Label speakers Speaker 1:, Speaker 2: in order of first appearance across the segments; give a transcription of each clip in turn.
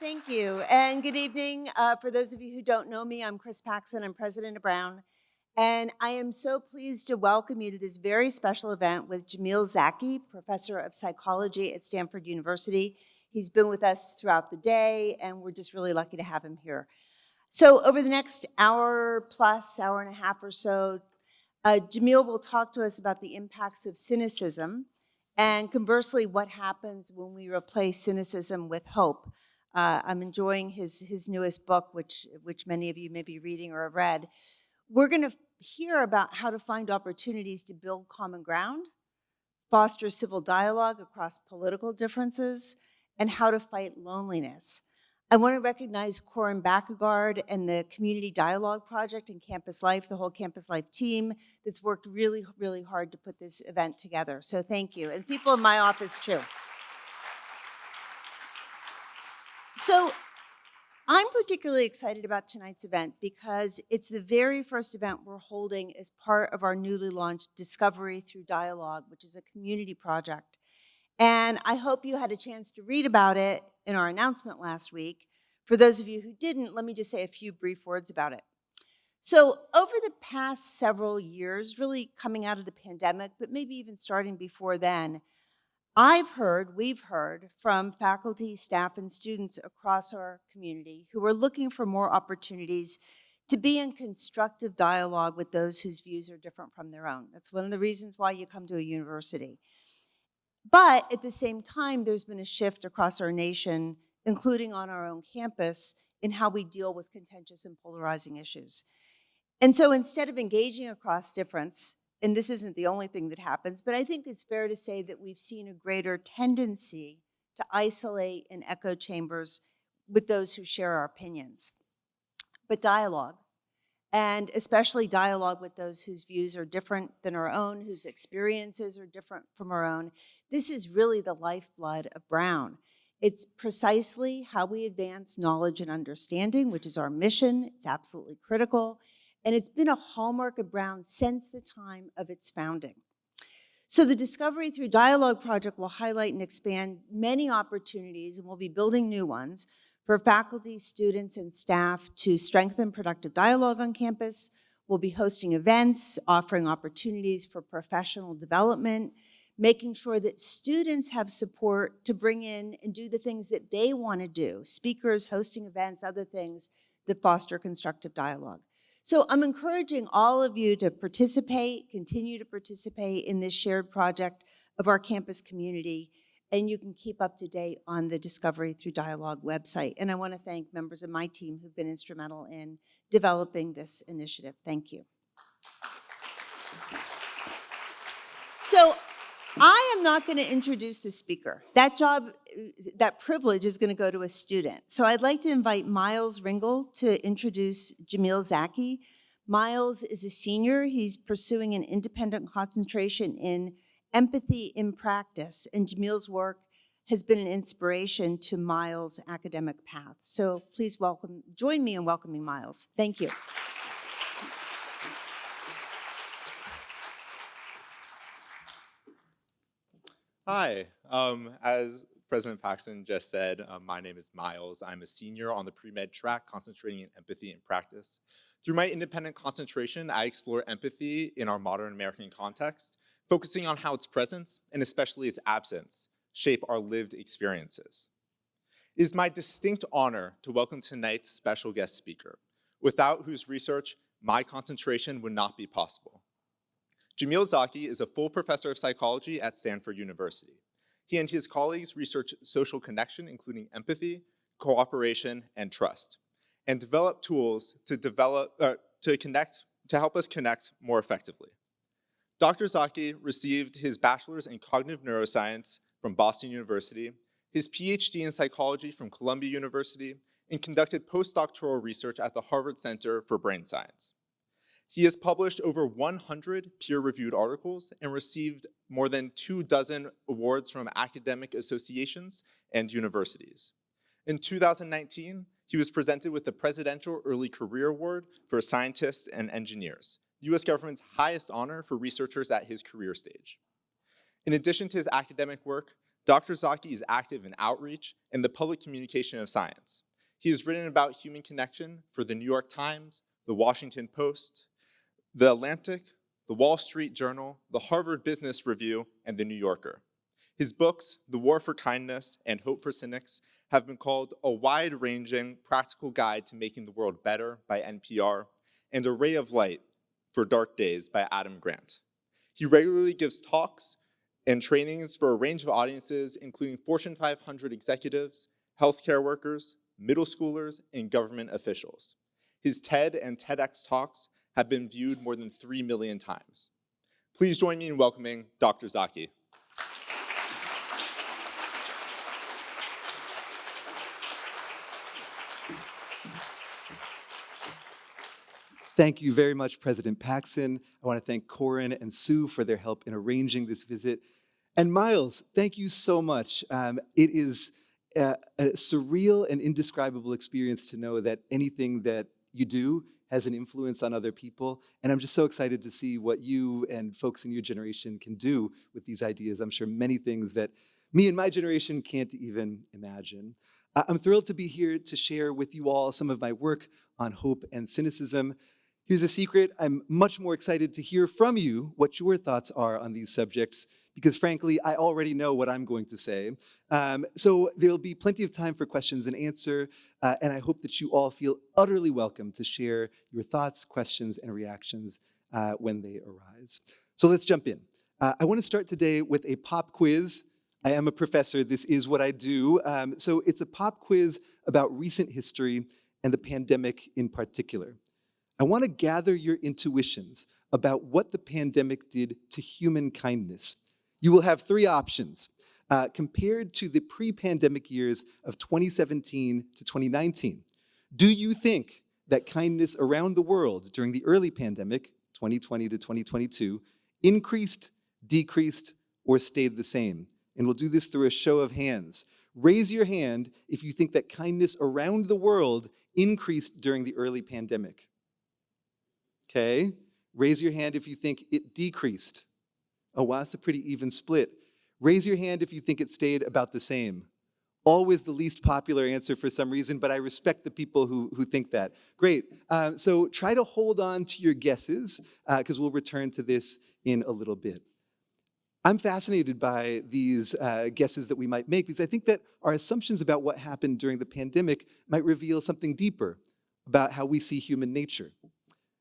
Speaker 1: Thank you, and good evening. For those of you who don't know me, I'm Chris Paxson. I'm president of Brown, and I am so pleased to welcome you to this very special event with Jamil Zaki, professor of psychology at Stanford University. He's been with us throughout the day, and we're just really lucky to have him here. So over the next hour plus, hour and a half or so, Jamil will talk to us about the impacts of cynicism, and conversely, what happens when we replace cynicism with hope. I'm enjoying his newest book, which many of you may be reading or have read. We're going to hear about how to find opportunities to build common ground, foster civil dialogue across political differences, and how to fight loneliness. I want to recognize Corin Backegard and the Community Dialogue Project and Campus Life, the whole Campus Life team that's worked really, really hard to put this event together. So thank you. And people in my office too. So I'm particularly excited about tonight's event because it's the very first event we're holding as part of our newly launched Discovery Through Dialogue, which is a community project. And I hope you had a chance to read about it in our announcement last week. For those of you who didn't, let me just say a few brief words about it. So over the past several years, really coming out of the pandemic, but maybe even starting before then, we've heard from faculty, staff, and students across our community who are looking for more opportunities to be in constructive dialogue with those whose views are different from their own. That's one of the reasons why you come to a university. But at the same time, there's been a shift across our nation, including on our own campus, in how we deal with contentious and polarizing issues. And so instead of engaging across difference, and this isn't the only thing that happens, but I think it's fair to say that we've seen a greater tendency to isolate and echo chambers with those who share our opinions. But dialogue, and especially dialogue with those whose views are different than our own, whose experiences are different from our own, this is really the lifeblood of Brown. It's precisely how we advance knowledge and understanding, which is our mission. It's absolutely critical. And it's been a hallmark of Brown since the time of its founding. So the Discovery Through Dialogue project will highlight and expand many opportunities, and we'll be building new ones, for faculty, students, and staff to strengthen productive dialogue on campus. We'll be hosting events, offering opportunities for professional development, making sure that students have support to bring in and do the things that they want to do, speakers, hosting events, other things that foster constructive dialogue. So I'm encouraging all of you to participate, continue to participate in this shared project of our campus community, and you can keep up to date on the Discovery Through Dialogue website. And I want to thank members of my team who've been instrumental in developing this initiative. Thank you. So I am not going to introduce the speaker. That privilege is going to go to a student. So I'd like to invite Miles Ringel to introduce Jamil Zaki. Miles is a senior. He's pursuing an independent concentration in empathy in practice, and Jamil's work has been an inspiration to Miles' academic path. So please join me in welcoming Miles. Thank you.
Speaker 2: Hi, as President Paxson just said, my name is Miles. I'm a senior on the pre-med track concentrating in empathy in practice. Through my independent concentration, I explore empathy in our modern American context, focusing on how its presence, and especially its absence, shape our lived experiences. It is my distinct honor to welcome tonight's special guest speaker, without whose research my concentration would not be possible. Jamil Zaki is a full professor of psychology at Stanford University. He and his colleagues research social connection, including empathy, cooperation, and trust, and develop tools to help us connect more effectively. Dr. Zaki received his bachelor's in cognitive neuroscience from Boston University, his PhD in psychology from Columbia University, and conducted postdoctoral research at the Harvard Center for Brain Science. He has published over 100 peer-reviewed articles and received more than 24 awards from academic associations and universities. In 2019, he was presented with the Presidential Early Career Award for Scientists and Engineers, the US government's highest honor for researchers at his career stage. In addition to his academic work, Dr. Zaki is active in outreach and the public communication of science. He has written about human connection for the New York Times, the Washington Post, the Atlantic, the Wall Street Journal, the Harvard Business Review, and the New Yorker. His books, The War for Kindness and Hope for Cynics, have been called a wide-ranging practical guide to making the world better by NPR and a ray of light for dark days by Adam Grant. He regularly gives talks and trainings for a range of audiences, including Fortune 500 executives, healthcare workers, middle schoolers, and government officials. His TED and TEDx talks have been viewed more than 3 million times. Please join me in welcoming Dr. Zaki.
Speaker 3: Thank you very much, President Paxson. I want to thank Corin and Sue for their help in arranging this visit. And Miles, thank you so much. It is a surreal and indescribable experience to know that anything that you do has an influence on other people. And I'm just so excited to see what you and folks in your generation can do with these ideas. I'm sure many things that me and my generation can't even imagine. I'm thrilled to be here to share with you all some of my work on hope and cynicism. Here's a secret. I'm much more excited to hear from you what your thoughts are on these subjects, because frankly, I already know what I'm going to say. So there'll be plenty of time for questions and answer, and I hope that you all feel utterly welcome to share your thoughts, questions, and reactions when they arise. So let's jump in. I want to start today with a pop quiz. I am a professor. This is what I do. So it's a pop quiz about recent history and the pandemic in particular. I want to gather your intuitions about what the pandemic did to human kindness. You will have three options. Compared to the pre-pandemic years of 2017 to 2019, do you think that kindness around the world during the early pandemic, 2020 to 2022, increased, decreased, or stayed the same? And we'll do this through a show of hands. Raise your hand if you think that kindness around the world increased during the early pandemic. Okay, raise your hand if you think it decreased. Oh wow, that's a pretty even split. Raise your hand if you think it stayed about the same. Always the least popular answer for some reason, but I respect the people who think that. Great, so try to hold on to your guesses, because we'll return to this in a little bit. I'm fascinated by these guesses that we might make, because I think that our assumptions about what happened during the pandemic might reveal something deeper about how we see human nature.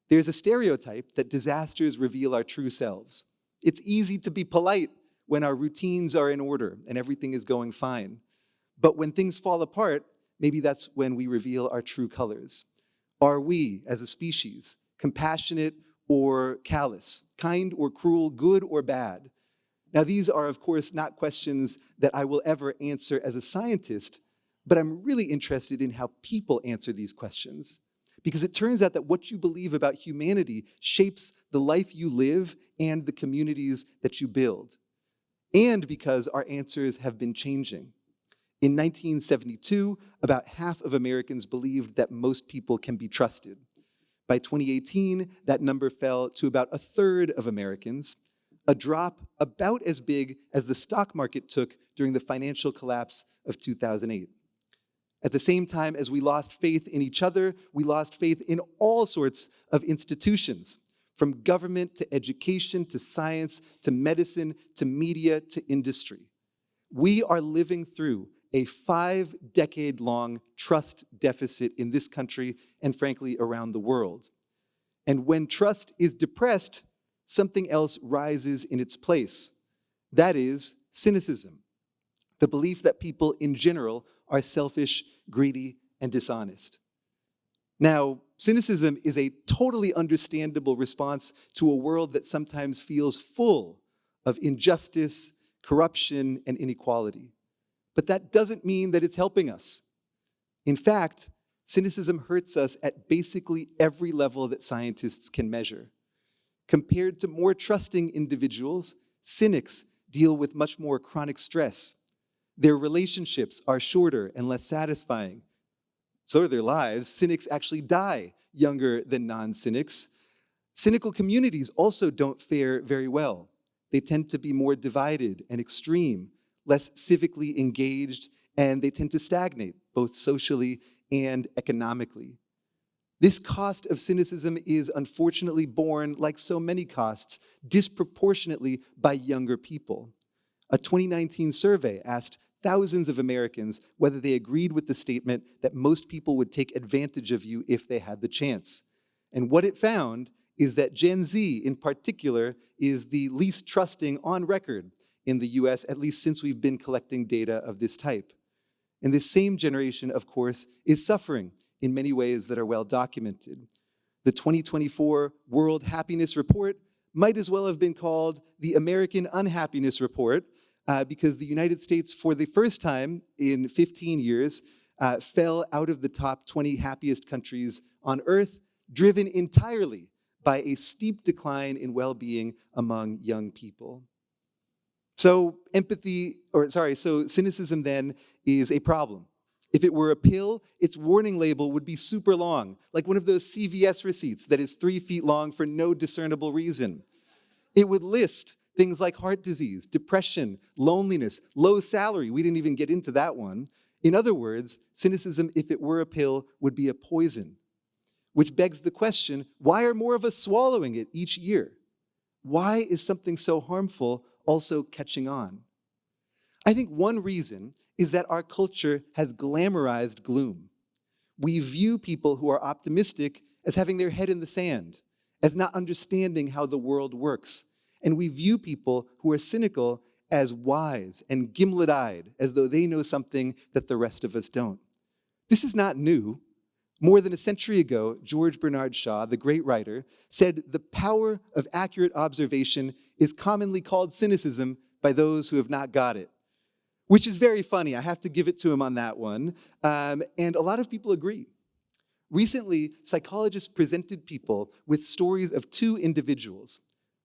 Speaker 3: There's a stereotype that disasters reveal our true selves. It's easy to be polite when our routines are in order and everything is going fine. But when things fall apart, maybe that's when we reveal our true colors. Are we, as a species, compassionate or callous, kind or cruel, good or bad? Now, these are, of course, not questions that I will ever answer as a scientist, but I'm really interested in how people answer these questions. Because it turns out that what you believe about humanity shapes the life you live and the communities that you build. And because our answers have been changing. In 1972, about half of Americans believed that most people can be trusted. By 2018, that number fell to about a third of Americans, a drop about as big as the stock market took during the financial collapse of 2008. At the same time as we lost faith in each other, we lost faith in all sorts of institutions, from government to education to science to medicine to media to industry. We are living through a 5-decade-long trust deficit in this country and, frankly, around the world. And when trust is depressed, something else rises in its place. That is cynicism, the belief that people in general are selfish, greedy, and dishonest. Now, cynicism is a totally understandable response to a world that sometimes feels full of injustice, corruption, and inequality. But that doesn't mean that it's helping us. In fact, cynicism hurts us at basically every level that scientists can measure. Compared to more trusting individuals, cynics deal with much more chronic stress. Their relationships are shorter and less satisfying. So are their lives. Cynics actually die younger than non-cynics. Cynical communities also don't fare very well. They tend to be more divided and extreme, less civically engaged, and they tend to stagnate, both socially and economically. This cost of cynicism is unfortunately borne, like so many costs, disproportionately by younger people. A 2019 survey asked thousands of Americans whether they agreed with the statement that most people would take advantage of you if they had the chance. And what it found is that Gen Z, in particular, is the least trusting on record in the US, at least since we've been collecting data of this type. And this same generation, of course, is suffering in many ways that are well documented. The 2024 World Happiness Report might as well have been called the American Unhappiness Report, because the United States, for the first time in 15 years, fell out of the top 20 happiest countries on Earth, driven entirely by a steep decline in well-being among young people. So cynicism then is a problem. If it were a pill, its warning label would be super long, like one of those CVS receipts that is 3 feet long for no discernible reason. It would list things like heart disease, depression, loneliness, low salary. We didn't even get into that one. In other words, cynicism, if it were a pill, would be a poison. Which begs the question, why are more of us swallowing it each year? Why is something so harmful also catching on? I think one reason is that our culture has glamorized gloom. We view people who are optimistic as having their head in the sand, as not understanding how the world works. And we view people who are cynical as wise and gimlet-eyed, as though they know something that the rest of us don't. This is not new. More than a century ago, George Bernard Shaw, the great writer, said the power of accurate observation is commonly called cynicism by those who have not got it. Which is very funny. I have to give it to him on that one. And a lot of people agree. Recently, psychologists presented people with stories of 2 individuals.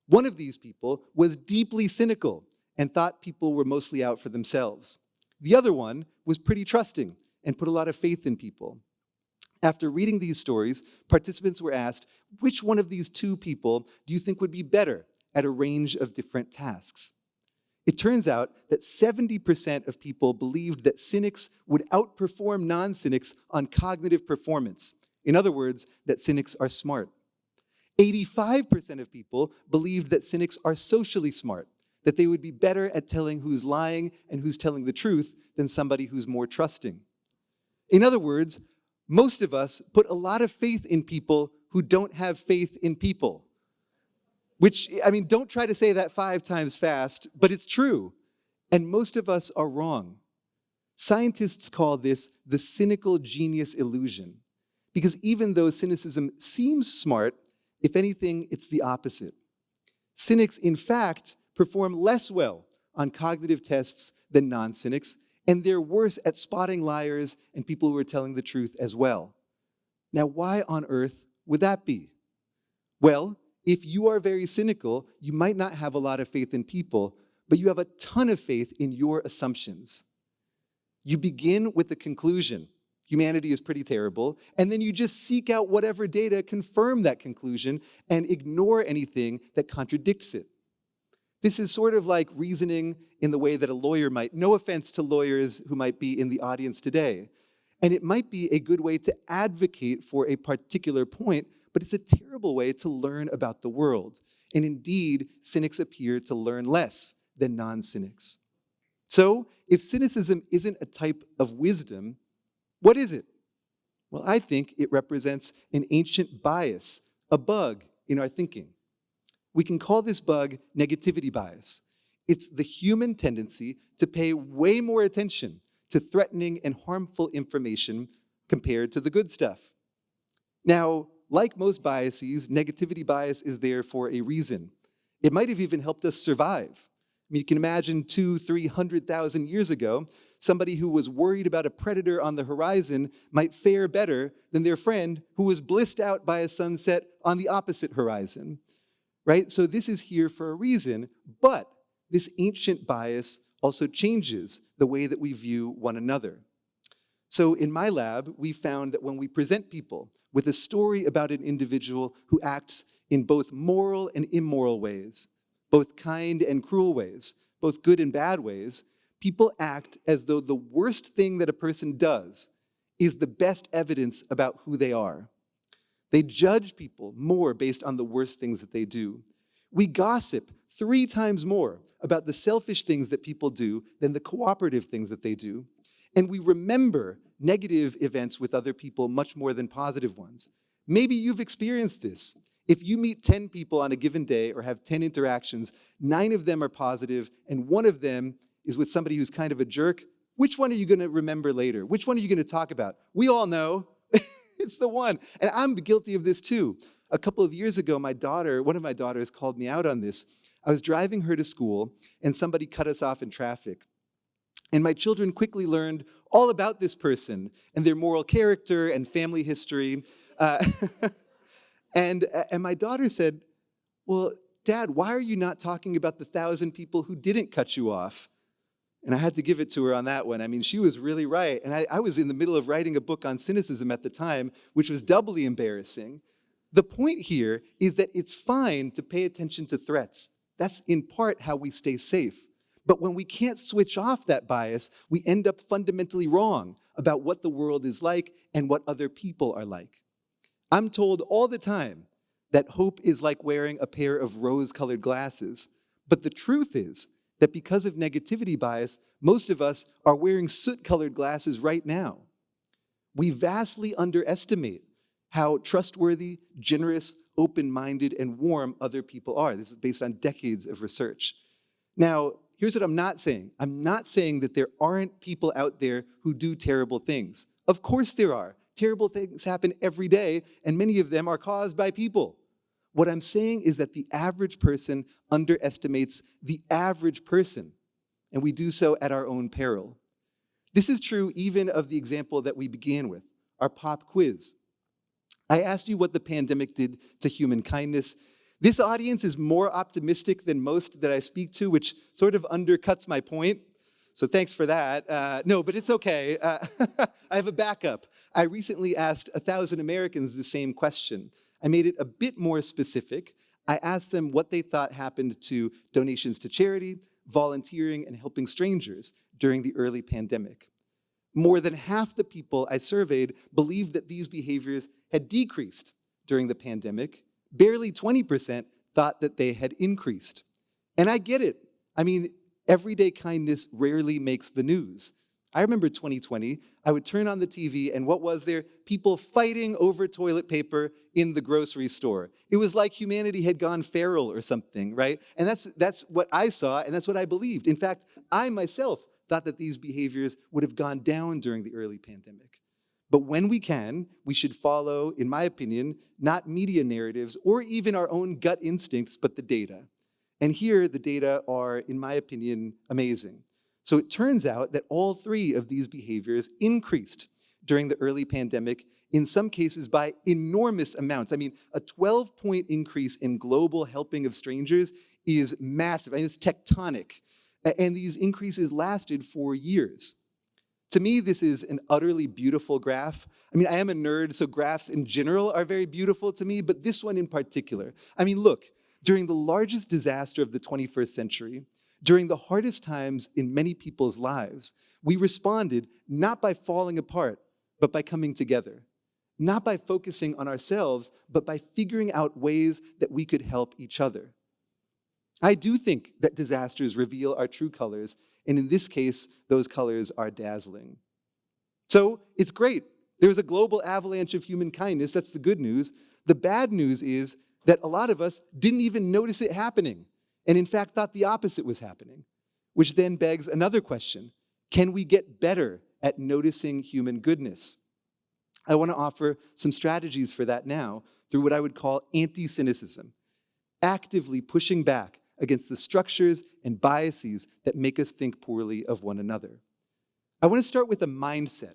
Speaker 3: One of these people was deeply cynical and thought people were mostly out for themselves. The other one was pretty trusting and put a lot of faith in people. After reading these stories, participants were asked, which one of these 2 people do you think would be better at a range of different tasks? It turns out that 70% of people believed that cynics would outperform non-cynics on cognitive performance. In other words, that cynics are smart. 85% of people believed that cynics are socially smart, that they would be better at telling who's lying and who's telling the truth than somebody who's more trusting. In other words, most of us put a lot of faith in people who don't have faith in people. Which, don't try to say that 5 times fast, but it's true. And most of us are wrong. Scientists call this the cynical genius illusion. Because even though cynicism seems smart, if anything, it's the opposite. Cynics, in fact, perform less well on cognitive tests than non-cynics, and they're worse at spotting liars and people who are telling the truth as well. Now, why on earth would that be? Well, if you are very cynical, you might not have a lot of faith in people, but you have a ton of faith in your assumptions. You begin with the conclusion, humanity is pretty terrible, and then you just seek out whatever data confirm that conclusion and ignore anything that contradicts it. This is sort of like reasoning in the way that a lawyer might. No offense to lawyers who might be in the audience today. And it might be a good way to advocate for a particular point, but it's a terrible way to learn about the world. And indeed, cynics appear to learn less than non-cynics. So, if cynicism isn't a type of wisdom, what is it? Well, I think it represents an ancient bias, a bug in our thinking. We can call this bug negativity bias. It's the human tendency to pay way more attention to threatening and harmful information compared to the good stuff. Now, like most biases, negativity bias is there for a reason. It might have even helped us survive. You can imagine 200,000-300,000 years ago, somebody who was worried about a predator on the horizon might fare better than their friend who was blissed out by a sunset on the opposite horizon. Right? So this is here for a reason, but this ancient bias also changes the way that we view one another. So in my lab, we found that when we present people with a story about an individual who acts in both moral and immoral ways, both kind and cruel ways, both good and bad ways, people act as though the worst thing that a person does is the best evidence about who they are. They judge people more based on the worst things that they do. We gossip 3 times more about the selfish things that people do than the cooperative things that they do. And we remember negative events with other people much more than positive ones. Maybe you've experienced this. If you meet 10 people on a given day or have 10 interactions, 9 of them are positive and 1 of them is with somebody who's kind of a jerk, which one are you going to remember later? Which one are you going to talk about? We all know. It's the one. And I'm guilty of this too. A couple of years ago, one of my daughters called me out on this. I was driving her to school and somebody cut us off in traffic. And my children quickly learned all about this person and their moral character and family history. And my daughter said, well, Dad, why are you not talking about the 1,000 people who didn't cut you off? And I had to give it to her on that one. I mean, she was really right. And I was in the middle of writing a book on cynicism at the time, which was doubly embarrassing. The point here is that it's fine to pay attention to threats. That's in part how we stay safe. But when we can't switch off that bias, we end up fundamentally wrong about what the world is like and what other people are like. I'm told all the time that hope is like wearing a pair of rose-colored glasses. But the truth is that because of negativity bias, most of us are wearing soot-colored glasses right now. We vastly underestimate how trustworthy, generous, open-minded, and warm other people are. This is based on decades of research. Now, here's what I'm not saying. I'm not saying that there aren't people out there who do terrible things. Of course there are. Terrible things happen every day, and many of them are caused by people. What I'm saying is that the average person underestimates the average person, and we do so at our own peril. This is true even of the example that we began with, our pop quiz. I asked you what the pandemic did to human kindness. This audience is more optimistic than most that I speak to, which sort of undercuts my point. So thanks for that. No, but it's okay. I have a backup. I recently asked 1,000 Americans the same question. I made it a bit more specific. I asked them what they thought happened to donations to charity, volunteering, and helping strangers during the early pandemic. More than half the people I surveyed believed that these behaviors had decreased during the pandemic. Barely 20% thought that they had increased. And I get it. I mean, everyday kindness rarely makes the news. I remember 2020, I would turn on the TV and what was there? People fighting over toilet paper in the grocery store. It was like humanity had gone feral or something, right? And that's what I saw and that's what I believed. In fact, I myself thought that these behaviors would have gone down during the early pandemic. But when we can, we should follow, in my opinion, not media narratives or even our own gut instincts, but the data. And here, the data are, in my opinion, amazing. So it turns out that all 3 of these behaviors increased during the early pandemic, in some cases by enormous amounts. I mean, a 12-point increase in global helping of strangers is massive. I mean, it's tectonic. And these increases lasted for years. To me, this is an utterly beautiful graph. I mean, I am a nerd, so graphs in general are very beautiful to me, but this one in particular. I mean, look, during the largest disaster of the 21st century, during the hardest times in many people's lives, we responded not by falling apart, but by coming together. Not by focusing on ourselves, but by figuring out ways that we could help each other. I do think that disasters reveal our true colors, and in this case, those colors are dazzling. So it's great. There's a global avalanche of human kindness. That's the good news. The bad news is that a lot of us didn't even notice it happening, and in fact thought the opposite was happening, which then begs another question. Can we get better at noticing human goodness? I want to offer some strategies for that now through what I would call anti-cynicism, actively pushing back against the structures and biases that make us think poorly of one another. I want to start with a mindset.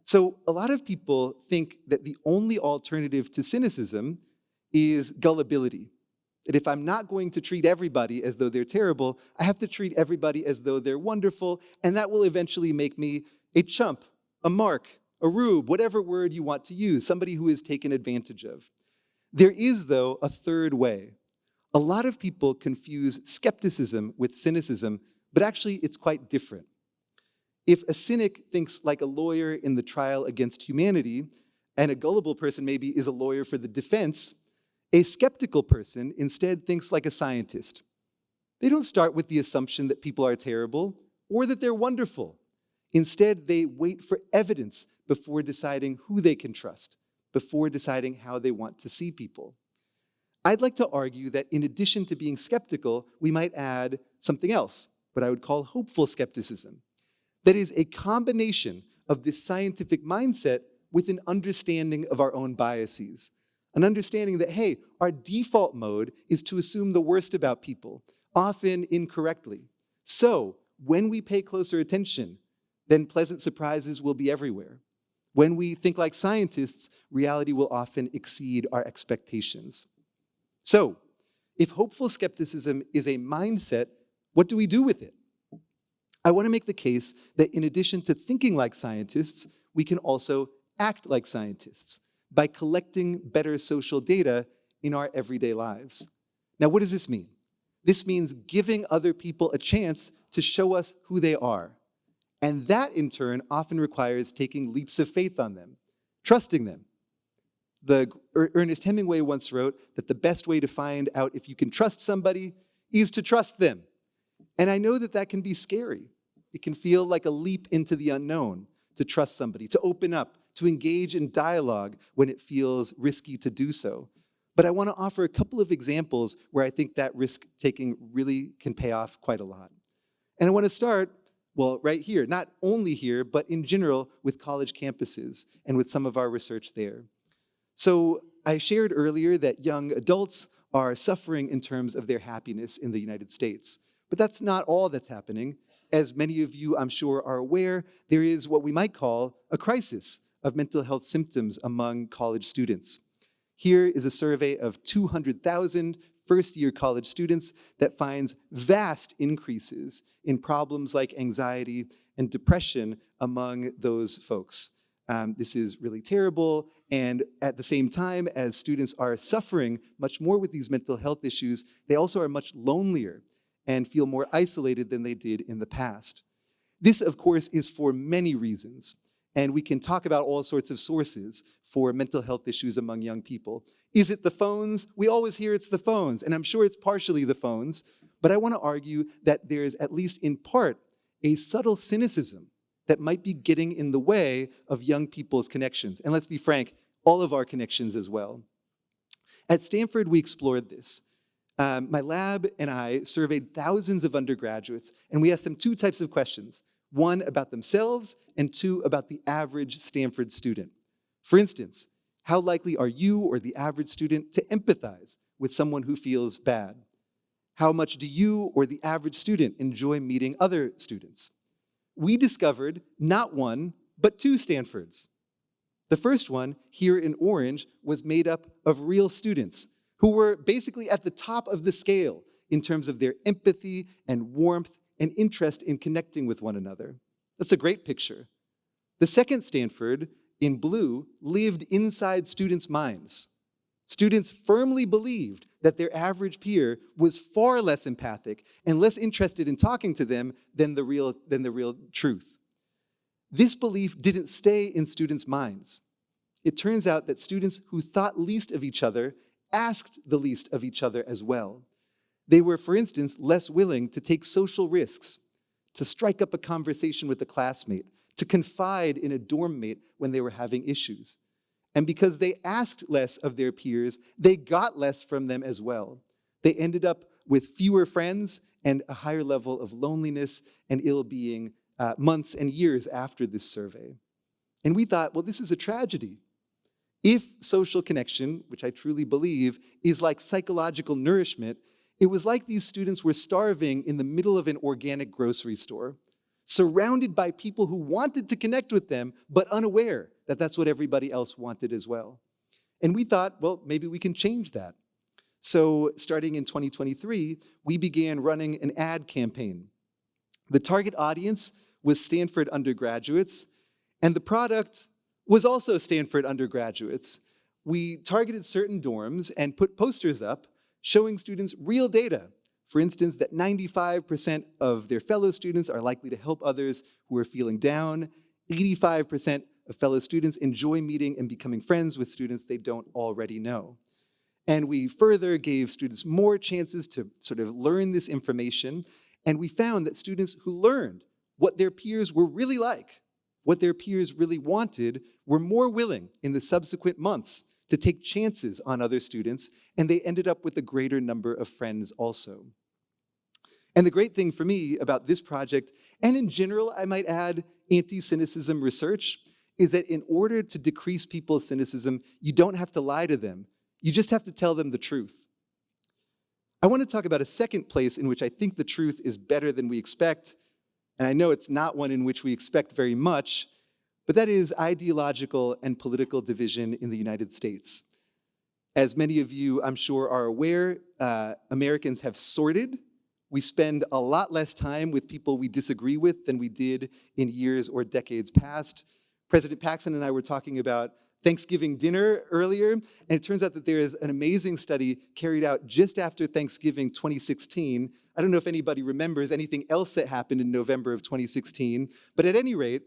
Speaker 3: So a lot of people think that the only alternative to cynicism is gullibility. That if I'm not going to treat everybody as though they're terrible, I have to treat everybody as though they're wonderful, and that will eventually make me a chump, a mark, a rube, whatever word you want to use, somebody who is taken advantage of. There is, though, a third way. A lot of people confuse skepticism with cynicism, but actually it's quite different. If a cynic thinks like a lawyer in the trial against humanity, and a gullible person maybe is a lawyer for the defense, a skeptical person instead thinks like a scientist. They don't start with the assumption that people are terrible or that they're wonderful. Instead, they wait for evidence before deciding who they can trust, before deciding how they want to see people. I'd like to argue that in addition to being skeptical, we might add something else, what I would call hopeful skepticism. That is a combination of this scientific mindset with an understanding of our own biases. An understanding that, hey, our default mode is to assume the worst about people, often incorrectly. So, when we pay closer attention, then pleasant surprises will be everywhere. When we think like scientists, reality will often exceed our expectations. So, if hopeful skepticism is a mindset, what do we do with it? I want to make the case that in addition to thinking like scientists, we can also act like scientists by collecting better social data in our everyday lives. Now, what does this mean? This means giving other people a chance to show us who they are. And that, in turn, often requires taking leaps of faith on them, trusting them. Ernest Hemingway once wrote that the best way to find out if you can trust somebody is to trust them. And I know that that can be scary. It can feel like a leap into the unknown to trust somebody, to open up, to engage in dialogue when it feels risky to do so. But I want to offer a couple of examples where I think that risk-taking really can pay off quite a lot. And I want to start, well, right here, not only here, but in general with college campuses and with some of our research there. So I shared earlier that young adults are suffering in terms of their happiness in the United States. But that's not all that's happening. As many of you, I'm sure, are aware, there is what we might call a crisis of mental health symptoms among college students. Here is a survey of 200,000 first-year college students that finds vast increases in problems like anxiety and depression among those folks. This is really terrible, and at the same time as students are suffering much more with these mental health issues, they also are much lonelier and feel more isolated than they did in the past. This, of course, is for many reasons, and we can talk about all sorts of sources for mental health issues among young people. Is it the phones? We always hear it's the phones, and I'm sure it's partially the phones, but I want to argue that there is, at least in part, a subtle cynicism that might be getting in the way of young people's connections. And let's be frank, all of our connections as well. At Stanford, we explored this. My lab and I surveyed thousands of undergraduates, and we asked them two types of questions. One about themselves, and two about the average Stanford student. For instance, how likely are you or the average student to empathize with someone who feels bad? How much do you or the average student enjoy meeting other students? We discovered not one, but two Stanfords. The first one, here in orange, was made up of real students who were basically at the top of the scale in terms of their empathy and warmth and interest in connecting with one another. That's a great picture. The second Stanford, in blue, lived inside students' minds. Students firmly believed that their average peer was far less empathic and less interested in talking to them than the real truth. This belief didn't stay in students' minds. It turns out that students who thought least of each other asked the least of each other as well. They were, for instance, less willing to take social risks, to strike up a conversation with a classmate, to confide in a dorm mate when they were having issues. And because they asked less of their peers, they got less from them as well. They ended up with fewer friends and a higher level of loneliness and ill-being months and years after this survey. And we thought, well, this is a tragedy. If social connection, which I truly believe, is like psychological nourishment, it was like these students were starving in the middle of an organic grocery store, surrounded by people who wanted to connect with them, but unaware that that's what everybody else wanted as well. And we thought, well, maybe we can change that. So starting in 2023, we began running an ad campaign. The target audience was Stanford undergraduates, and the product was also Stanford undergraduates. We targeted certain dorms and put posters up showing students real data For instance, that 95% of their fellow students are likely to help others who are feeling down. 85% of fellow students enjoy meeting and becoming friends with students they don't already know. And we further gave students more chances to sort of learn this information. And we found that students who learned what their peers were really like, what their peers really wanted, were more willing in the subsequent months to take chances on other students, and they ended up with a greater number of friends also. And the great thing for me about this project, and in general, I might add, anti-cynicism research, is that in order to decrease people's cynicism, you don't have to lie to them. You just have to tell them the truth. I want to talk about a second place in which I think the truth is better than we expect, and I know it's not one in which we expect very much, but that is ideological and political division in the United States. As many of you, I'm sure, are aware, Americans have sorted. We spend a lot less time with people we disagree with than we did in years or decades past. President Paxson and I were talking about Thanksgiving dinner earlier, and it turns out that there is an amazing study carried out just after Thanksgiving 2016. I don't know if anybody remembers anything else that happened in November of 2016, but at any rate,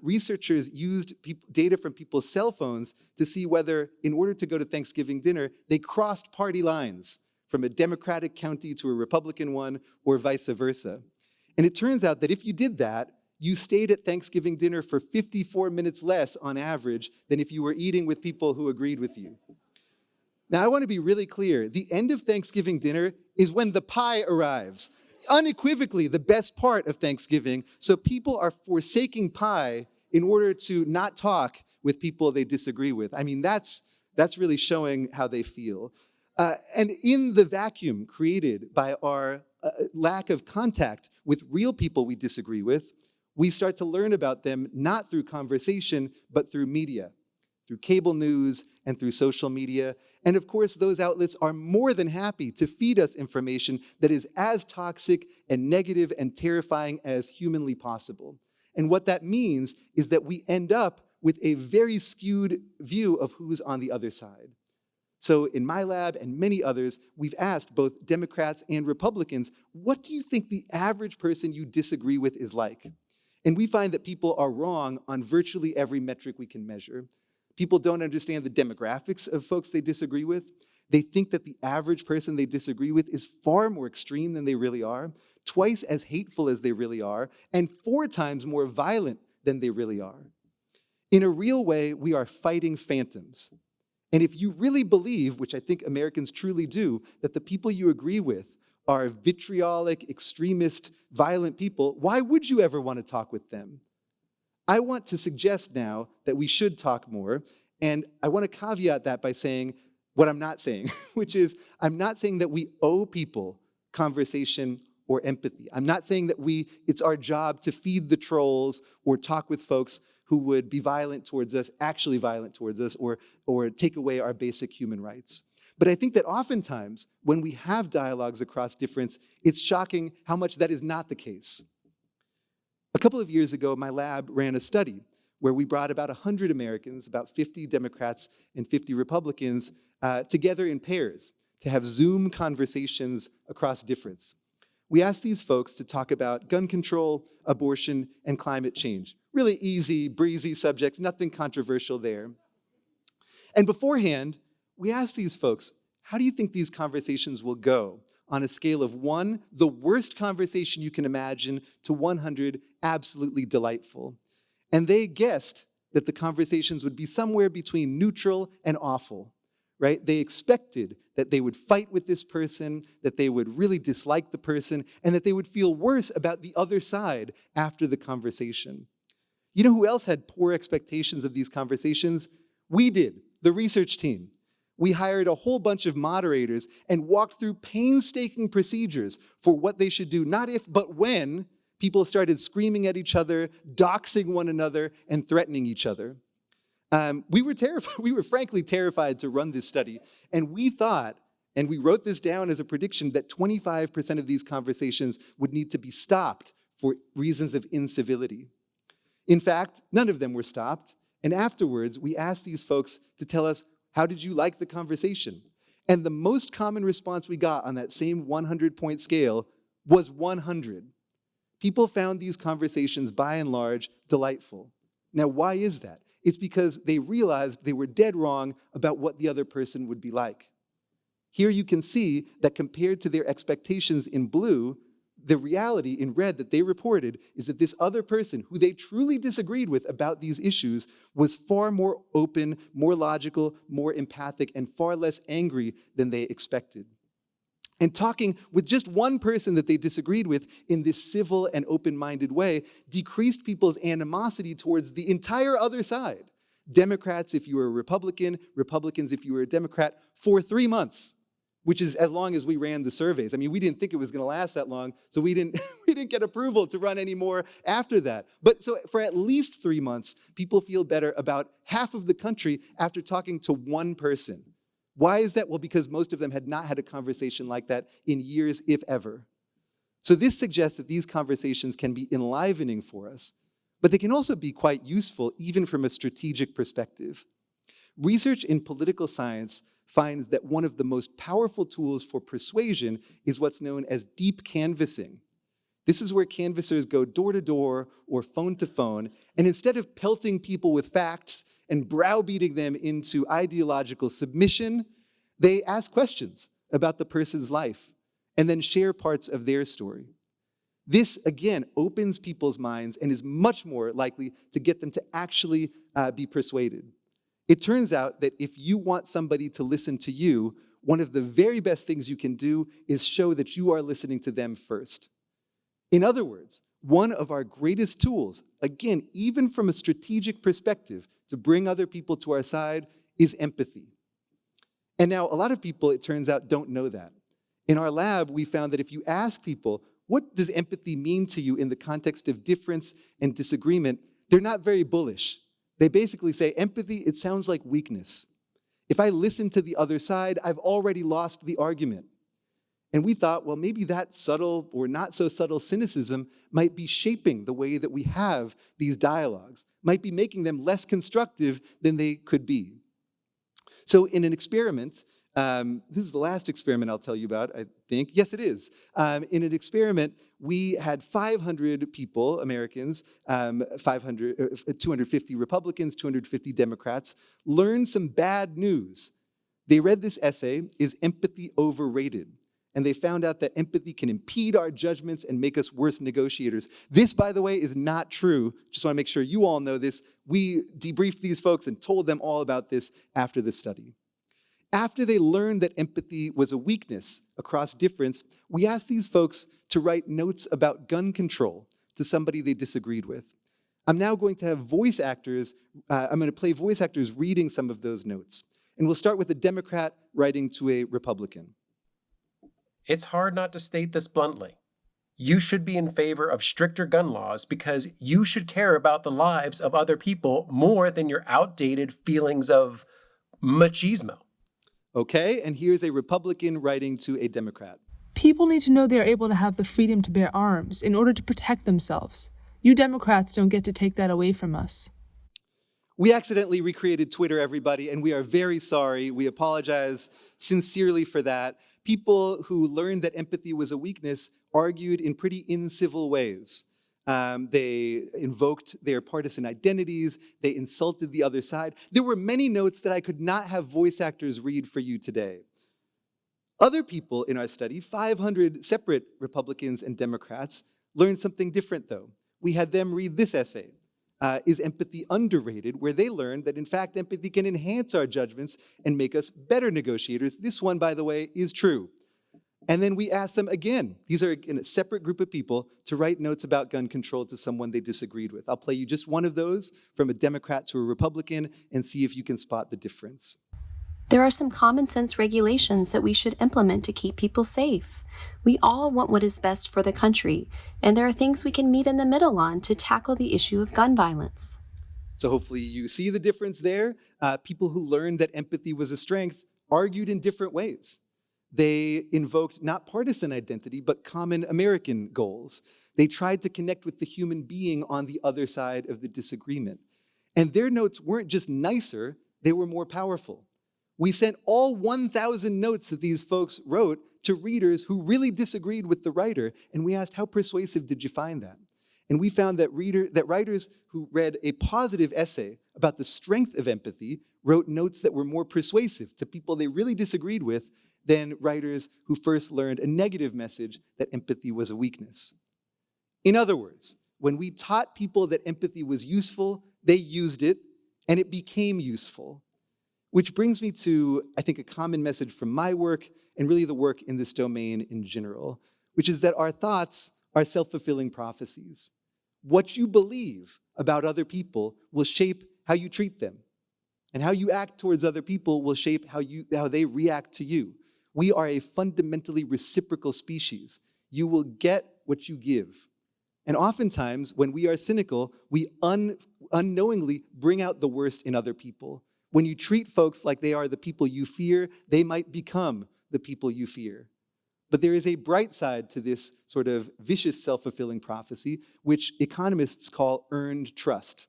Speaker 3: researchers used data from people's cell phones to see whether, in order to go to Thanksgiving dinner, they crossed party lines from a Democratic county to a Republican one, or vice versa. And it turns out that if you did that, you stayed at Thanksgiving dinner for 54 minutes less on average than if you were eating with people who agreed with you. Now, I want to be really clear. The end of Thanksgiving dinner is when the pie arrives. Unequivocally, the best part of Thanksgiving. So people are forsaking pie in order to not talk with people they disagree with. I mean, that's really showing how they feel. And in the vacuum created by our lack of contact with real people we disagree with, we start to learn about them not through conversation, but through media, through cable news and through social media. And of course, those outlets are more than happy to feed us information that is as toxic and negative and terrifying as humanly possible. And what that means is that we end up with a very skewed view of who's on the other side. So in my lab and many others, we've asked both Democrats and Republicans, what do you think the average person you disagree with is like? And we find that people are wrong on virtually every metric we can measure. People don't understand the demographics of folks they disagree with. They think that the average person they disagree with is far more extreme than they really are, twice as hateful as they really are, and 4 times more violent than they really are. In a real way, we are fighting phantoms. And if you really believe, which I think Americans truly do, that the people you agree with are vitriolic, extremist, violent people, why would you ever want to talk with them? I want to suggest now that we should talk more, and I want to caveat that by saying what I'm not saying, which is I'm not saying that we owe people conversation or empathy. I'm not saying that it's our job to feed the trolls or talk with folks who would be violent towards us, actually violent towards us, or take away our basic human rights. But I think that oftentimes, when we have dialogues across difference, it's shocking how much that is not the case. A couple of years ago, my lab ran a study where we brought about 100 Americans, about 50 Democrats and 50 Republicans, together in pairs to have Zoom conversations across difference. We asked these folks to talk about gun control, abortion, and climate change. Really easy, breezy subjects, nothing controversial there. And beforehand, we asked these folks, how do you think these conversations will go on a scale of 1, the worst conversation you can imagine, to 100, absolutely delightful? And they guessed that the conversations would be somewhere between neutral and awful, right? They expected that they would fight with this person, that they would really dislike the person, and that they would feel worse about the other side after the conversation. You know who else had poor expectations of these conversations? We did, the research team. We hired a whole bunch of moderators and walked through painstaking procedures for what they should do, not if, but when people started screaming at each other, doxing one another, and threatening each other. We were terrified. We were frankly terrified to run this study, and we thought, and we wrote this down as a prediction, that 25% of these conversations would need to be stopped for reasons of incivility. In fact, none of them were stopped, and afterwards, we asked these folks to tell us, how did you like the conversation? And the most common response we got on that same 100-point scale was 100. People found these conversations, by and large, delightful. Now, why is that? It's because they realized they were dead wrong about what the other person would be like. Here you can see that compared to their expectations in blue, the reality in red that they reported is that this other person who they truly disagreed with about these issues was far more open, more logical, more empathic, and far less angry than they expected. And talking with just one person that they disagreed with in this civil and open-minded way decreased people's animosity towards the entire other side. Democrats if you were a Republican, Republicans if you were a Democrat, for 3 months, which is as long as we ran the surveys. I mean, we didn't think it was going to last that long, so we didn't get approval to run any more after that. But so for at least 3 months, people feel better about half of the country after talking to one person. Why is that? Well, because most of them had not had a conversation like that in years, if ever. So this suggests that these conversations can be enlivening for us, but they can also be quite useful even from a strategic perspective. Research in political science finds that one of the most powerful tools for persuasion is what's known as deep canvassing. This is where canvassers go door to door or phone to phone, and instead of pelting people with facts and browbeating them into ideological submission, they ask questions about the person's life and then share parts of their story. This, again, opens people's minds and is much more likely to get them to actually be persuaded. It turns out that if you want somebody to listen to you, one of the very best things you can do is show that you are listening to them first. In other words, one of our greatest tools, again, even from a strategic perspective, to bring other people to our side is empathy. And now, a lot of people, it turns out, don't know that. In our lab, we found that if you ask people, what does empathy mean to you in the context of difference and disagreement, they're not very bullish. They basically say, empathy, it sounds like weakness. If I listen to the other side, I've already lost the argument. And we thought, well, maybe that subtle or not so subtle cynicism might be shaping the way that we have these dialogues, might be making them less constructive than they could be. So in an experiment, this is the last experiment I'll tell you about, I think. Yes, it is. In an experiment, we had 500 people, Americans, 250 Republicans, 250 Democrats, learn some bad news. They read this essay, Is Empathy Overrated? And they found out that empathy can impede our judgments and make us worse negotiators. This, by the way, is not true. Just want to make sure you all know this. We debriefed these folks and told them all about this after the study. After they learned that empathy was a weakness across difference, we asked these folks to write notes about gun control to somebody they disagreed with. I'm now going to have voice actors, I'm going to play voice actors reading some of those notes. And we'll start with a Democrat writing to a Republican.
Speaker 4: It's hard not to state this bluntly. You should be in favor of stricter gun laws because you should care about the lives of other people more than your outdated feelings of machismo.
Speaker 3: Okay, and here's a Republican writing to a Democrat.
Speaker 5: People need to know they are able to have the freedom to bear arms in order to protect themselves. You Democrats don't get to take that away from us.
Speaker 3: We accidentally recreated Twitter, everybody, and we are very sorry. We apologize sincerely for that. People who learned that empathy was a weakness argued in pretty incivil ways. They invoked their partisan identities. They insulted the other side. There were many notes that I could not have voice actors read for you today. Other people in our study, 500 separate Republicans and Democrats, learned something different, though. We had them read this essay, Is Empathy Underrated?, where they learned that, in fact, empathy can enhance our judgments and make us better negotiators. This one, by the way, is true. And then we asked them again, these are in a separate group of people, to write notes about gun control to someone they disagreed with. I'll play you just one of those from a Democrat to a Republican and see if you can spot the difference.
Speaker 6: There are some common sense regulations that we should implement to keep people safe. We all want what is best for the country, and there are things we can meet in the middle on to tackle the issue of gun violence.
Speaker 3: So hopefully you see the difference there. People who learned that empathy was a strength argued in different ways. They invoked not partisan identity, but common American goals. They tried to connect with the human being on the other side of the disagreement. And their notes weren't just nicer, they were more powerful. We sent all 1,000 notes that these folks wrote to readers who really disagreed with the writer, and we asked, how persuasive did you find that? And we found that writers who read a positive essay about the strength of empathy wrote notes that were more persuasive to people they really disagreed with than writers who first learned a negative message that empathy was a weakness. In other words, when we taught people that empathy was useful, they used it, and it became useful. Which brings me to, I think, a common message from my work and really the work in this domain in general, which is that our thoughts are self-fulfilling prophecies. What you believe about other people will shape how you treat them. And how you act towards other people will shape how they react to you. We are a fundamentally reciprocal species. You will get what you give. And oftentimes, when we are cynical, we unknowingly bring out the worst in other people. When you treat folks like they are the people you fear, they might become the people you fear. But there is a bright side to this sort of vicious self-fulfilling prophecy, which economists call earned trust.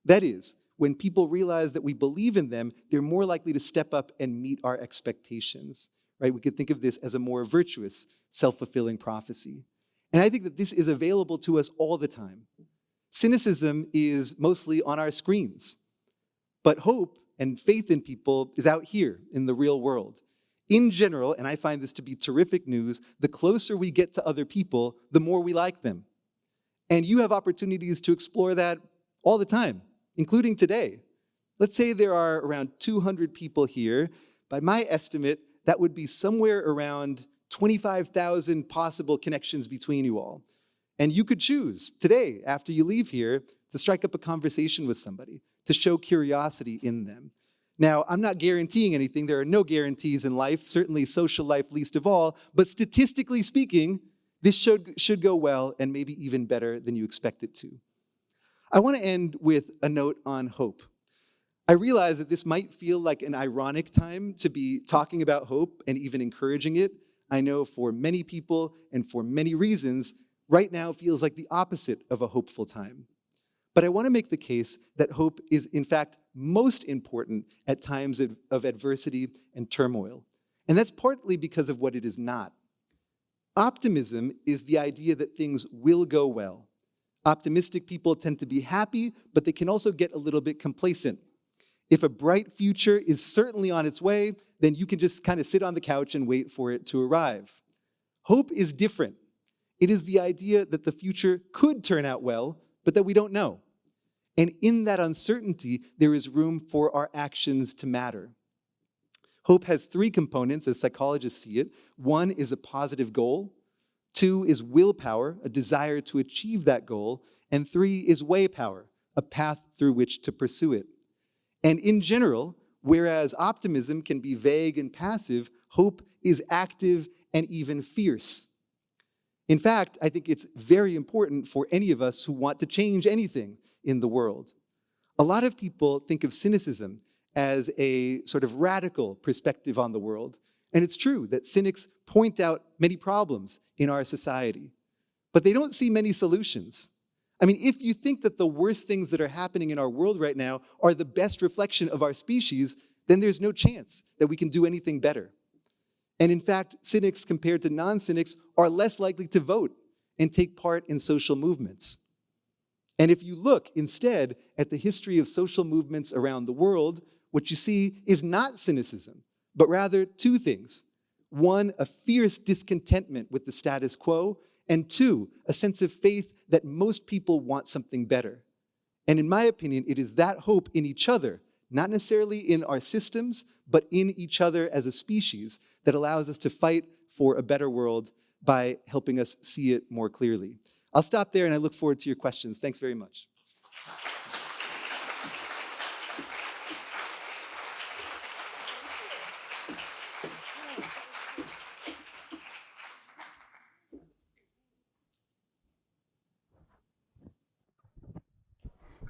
Speaker 3: That is, when people realize that we believe in them, they're more likely to step up and meet our expectations. Right? We could think of this as a more virtuous self-fulfilling prophecy. And I think that this is available to us all the time. Cynicism is mostly on our screens. But hope and faith in people is out here in the real world. In general, and I find this to be terrific news, the closer we get to other people, the more we like them. And you have opportunities to explore that all the time, including today. Let's say there are around 200 people here. By my estimate, that would be somewhere around 25,000 possible connections between you all. And you could choose today, after you leave here, to strike up a conversation with somebody, to show curiosity in them. Now, I'm not guaranteeing anything. There are no guarantees in life, certainly social life least of all. But statistically speaking, this should go well and maybe even better than you expect it to. I want to end with a note on hope. I realize that this might feel like an ironic time to be talking about hope and even encouraging it. I know for many people and for many reasons, right now feels like the opposite of a hopeful time. But I want to make the case that hope is, in fact, most important at times of adversity and turmoil. And that's partly because of what it is not. Optimism is the idea that things will go well. Optimistic people tend to be happy, but they can also get a little bit complacent. If a bright future is certainly on its way, then you can just kind of sit on the couch and wait for it to arrive. Hope is different. It is the idea that the future could turn out well, but that we don't know. And in that uncertainty, there is room for our actions to matter. Hope has three components as psychologists see it. One is a positive goal. Two is willpower, a desire to achieve that goal. And three is way power, a path through which to pursue it. And in general, whereas optimism can be vague and passive, hope is active and even fierce. In fact, I think it's very important for any of us who want to change anything in the world. A lot of people think of cynicism as a sort of radical perspective on the world. And it's true that cynics point out many problems in our society, but they don't see many solutions. I mean, if you think that the worst things that are happening in our world right now are the best reflection of our species, then there's no chance that we can do anything better. And in fact, cynics compared to non-cynics are less likely to vote and take part in social movements. And if you look instead at the history of social movements around the world, what you see is not cynicism, but rather two things. One, a fierce discontentment with the status quo, and two, a sense of faith that most people want something better. And in my opinion, it is that hope in each other, not necessarily in our systems, but in each other as a species, that allows us to fight for a better world by helping us see it more clearly. I'll stop there and I look forward to your questions. Thanks very much.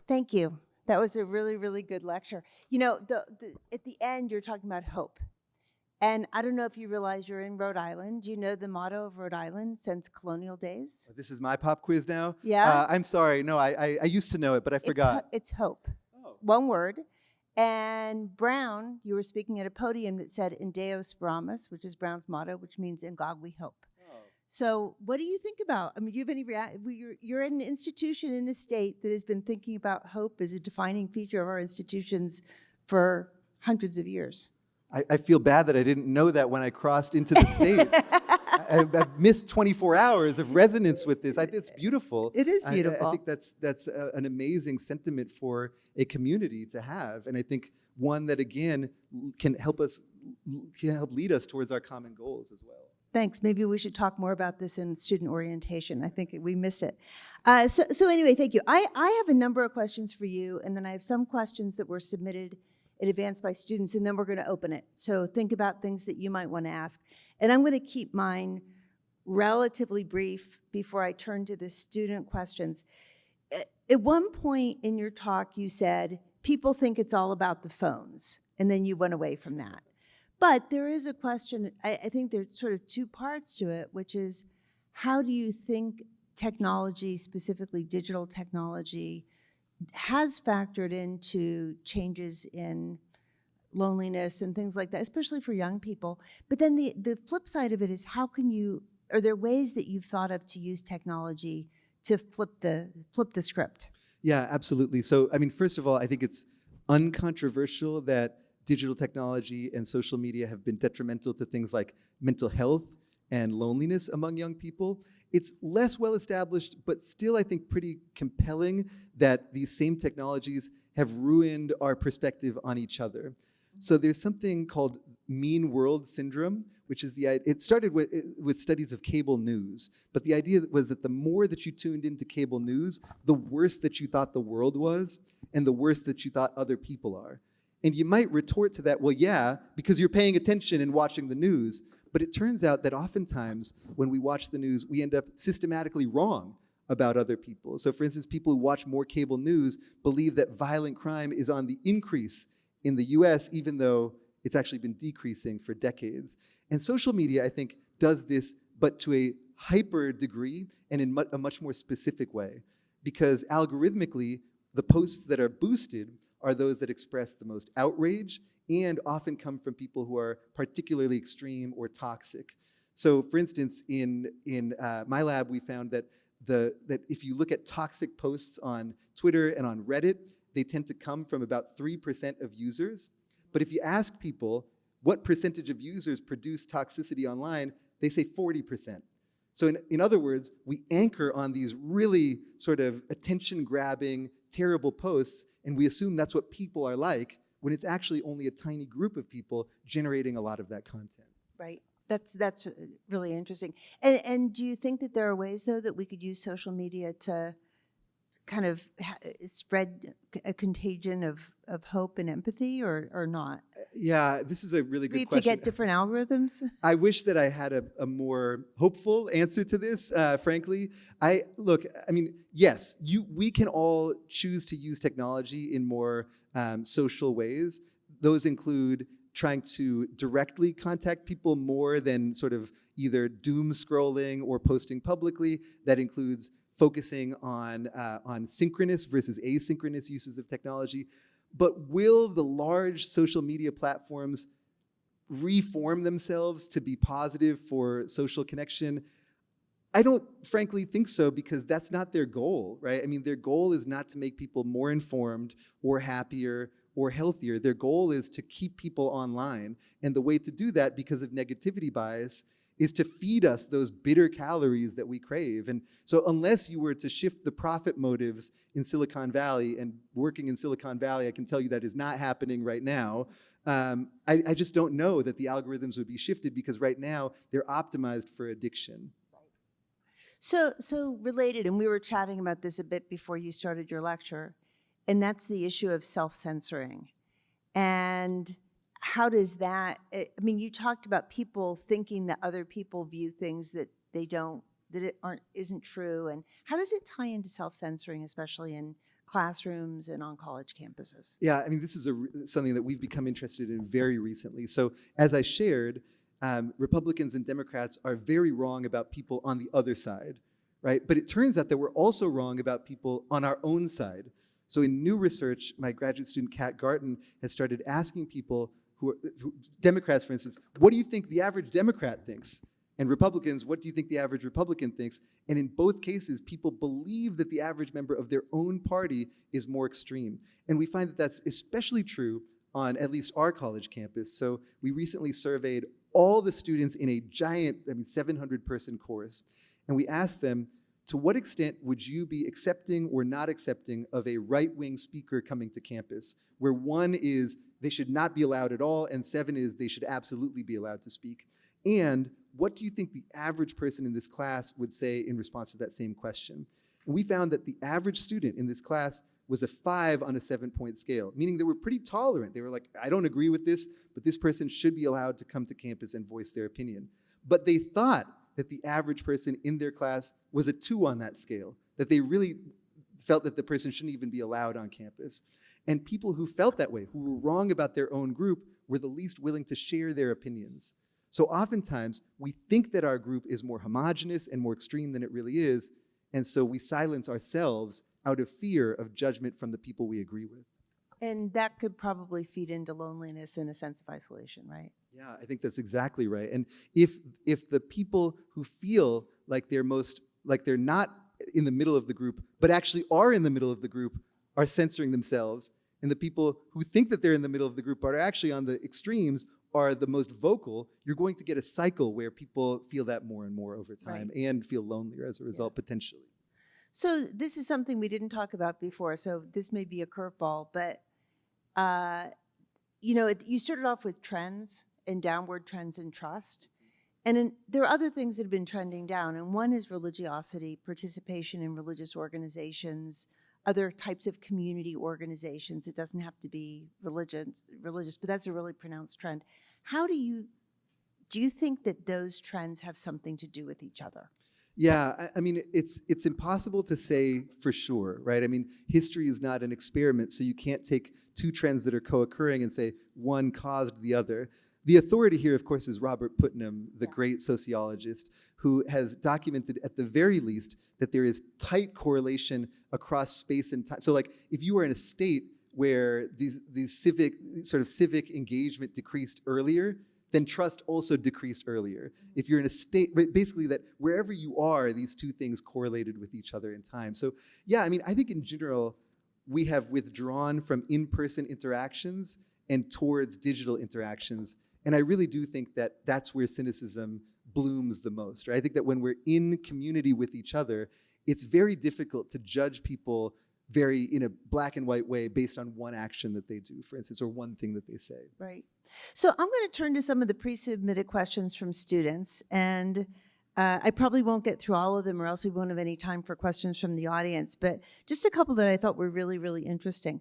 Speaker 1: Thank you. That was a really, really good lecture. You know, at the end, you're talking about hope. And I don't know if you realize you're in Rhode Island. You know the motto of Rhode Island since colonial days?
Speaker 3: This is my pop quiz now?
Speaker 1: Yeah.
Speaker 3: I'm sorry. No, I used to know it, but I forgot.
Speaker 1: It's hope.
Speaker 3: Oh.
Speaker 1: One word. And Brown, you were speaking at a podium that said "In Deo Speramus," which is Brown's motto, which means "In God we hope." So, what do you think about? I mean, do you have any you're an institution in a state that has been thinking about hope as a defining feature of our institutions for hundreds of years.
Speaker 3: I feel bad that I didn't know that when I crossed into the state. I've missed 24 hours of resonance with this. I think it's beautiful.
Speaker 1: It is
Speaker 3: I
Speaker 1: beautiful.
Speaker 3: think that's an amazing sentiment for a community to have, and I think one that again can help lead us towards our common goals as well.
Speaker 1: Thanks. Maybe we should talk more about this in student orientation. I think we missed it. So anyway, thank you. I have a number of questions for you, and then I have some questions that were submitted in advance by students, and then we're going to open it. So think about things that you might want to ask. And I'm going to keep mine relatively brief before I turn to the student questions. At one point in your talk, you said, people think it's all about the phones, and then you went away from that. But there is a question, I think there's sort of two parts to it, which is how do you think technology, specifically digital technology, has factored into changes in loneliness and things like that, especially for young people. But then the flip side of it is are there ways that you've thought of to use technology to flip the script?
Speaker 3: Yeah, absolutely. So, I mean, first of all, I think it's uncontroversial that digital technology and social media have been detrimental to things like mental health and loneliness among young people. It's less well established, but still I think pretty compelling that these same technologies have ruined our perspective on each other. So there's something called mean world syndrome, which is it started with studies of cable news, but the idea was that the more that you tuned into cable news, the worse that you thought the world was, and the worse that you thought other people are. And you might retort to that, well, yeah, because you're paying attention and watching the news. But it turns out that oftentimes when we watch the news, we end up systematically wrong about other people. So for instance, people who watch more cable news believe that violent crime is on the increase in the US, even though it's actually been decreasing for decades. And social media, I think, does this, but to a hyper degree and in a much more specific way. Because algorithmically, the posts that are boosted are those that express the most outrage and often come from people who are particularly extreme or toxic. So for instance, in my lab, we found that if you look at toxic posts on Twitter and on Reddit, they tend to come from about 3% of users. But if you ask people what percentage of users produce toxicity online, they say 40%. So in other words, we anchor on these really sort of attention-grabbing, terrible posts, and we assume that's what people are like, when it's actually only a tiny group of people generating a lot of that content.
Speaker 1: Right. That's really interesting. And do you think that there are ways, though, that we could use social media to kind of spread a contagion of hope and empathy, or not?
Speaker 3: Yeah, this is a really good question.
Speaker 1: To get different algorithms?
Speaker 3: I wish that I had a more hopeful answer to this, frankly. Yes, we can all choose to use technology in more social ways. Those include trying to directly contact people more than sort of either doom scrolling or posting publicly. That includes focusing on synchronous versus asynchronous uses of technology. But will the large social media platforms reform themselves to be positive for social connection? I don't frankly think so, because that's not their goal, right? I mean, their goal is not to make people more informed or happier or healthier. Their goal is to keep people online. And the way to do that, because of negativity bias, is to feed us those bitter calories that we crave. And so unless you were to shift the profit motives in Silicon Valley, and working in Silicon Valley, I can tell you that is not happening right now. I just don't know that the algorithms would be shifted, because right now they're optimized for addiction.
Speaker 1: So related, and we were chatting about this a bit before you started your lecture, and that's the issue of self-censoring. And how does that, I mean, you talked about people thinking that other people view things that isn't true, and how does it tie into self-censoring, especially in classrooms and on college campuses?
Speaker 3: Yeah, I mean, this is something that we've become interested in very recently. So as I shared, Republicans and Democrats are very wrong about people on the other side, right? But it turns out that we're also wrong about people on our own side. So in new research, my graduate student Kat Garton has started asking people Democrats, for instance, what do you think the average Democrat thinks? And Republicans, what do you think the average Republican thinks? And in both cases, people believe that the average member of their own party is more extreme. And we find that that's especially true on at least our college campus. So we recently surveyed all the students in a giant, 700-person course. And we asked them, to what extent would you be accepting or not accepting of a right-wing speaker coming to campus, where 1 is they should not be allowed at all, and 7 is they should absolutely be allowed to speak? And what do you think the average person in this class would say in response to that same question? And we found that the average student in this class was a 5 on a 7-point scale, meaning they were pretty tolerant. They were like, I don't agree with this, but this person should be allowed to come to campus and voice their opinion. But they thought that the average person in their class was a 2 on that scale, that they really felt that the person shouldn't even be allowed on campus. And people who felt that way, who were wrong about their own group, were the least willing to share their opinions. So oftentimes, we think that our group is more homogenous and more extreme than it really is, and so we silence ourselves out of fear of judgment from the people we agree with.
Speaker 1: And that could probably feed into loneliness and a sense of isolation, right?
Speaker 3: Yeah, I think that's exactly right. And if the people who feel like they're not in the middle of the group, but actually are in the middle of the group, are censoring themselves, and the people who think that they're in the middle of the group but are actually on the extremes are the most vocal, you're going to get a cycle where people feel that more and more over time,
Speaker 1: Right.
Speaker 3: and feel lonelier as a result, potentially.
Speaker 1: So this is something we didn't talk about before, so this may be a curveball, but you started off with trends and downward trends in trust. And there are other things that have been trending down, and one is religiosity, participation in religious organizations, other types of community organizations. It doesn't have to be religious, but that's a really pronounced trend. Do you think that those trends have something to do with each other?
Speaker 3: Yeah, I mean, it's impossible to say for sure, right? I mean, history is not an experiment, so you can't take two trends that are co-occurring and say one caused the other. The authority here, of course, is Robert Putnam, the great sociologist, who has documented at the very least that there is tight correlation across space and time. So like, if you were in a state where these civic engagement decreased earlier, then trust also decreased earlier. If you're in a state, basically that wherever you are, these two things correlated with each other in time. So yeah, I mean, I think in general, we have withdrawn from in-person interactions and towards digital interactions. And I really do think that that's where cynicism blooms the most, right? I think that when we're in community with each other, it's very difficult to judge people in a black and white way based on one action that they do, for instance, or one thing that they say.
Speaker 1: Right. So I'm going to turn to some of the pre-submitted questions from students, and I probably won't get through all of them or else we won't have any time for questions from the audience, but just a couple that I thought were really, really interesting.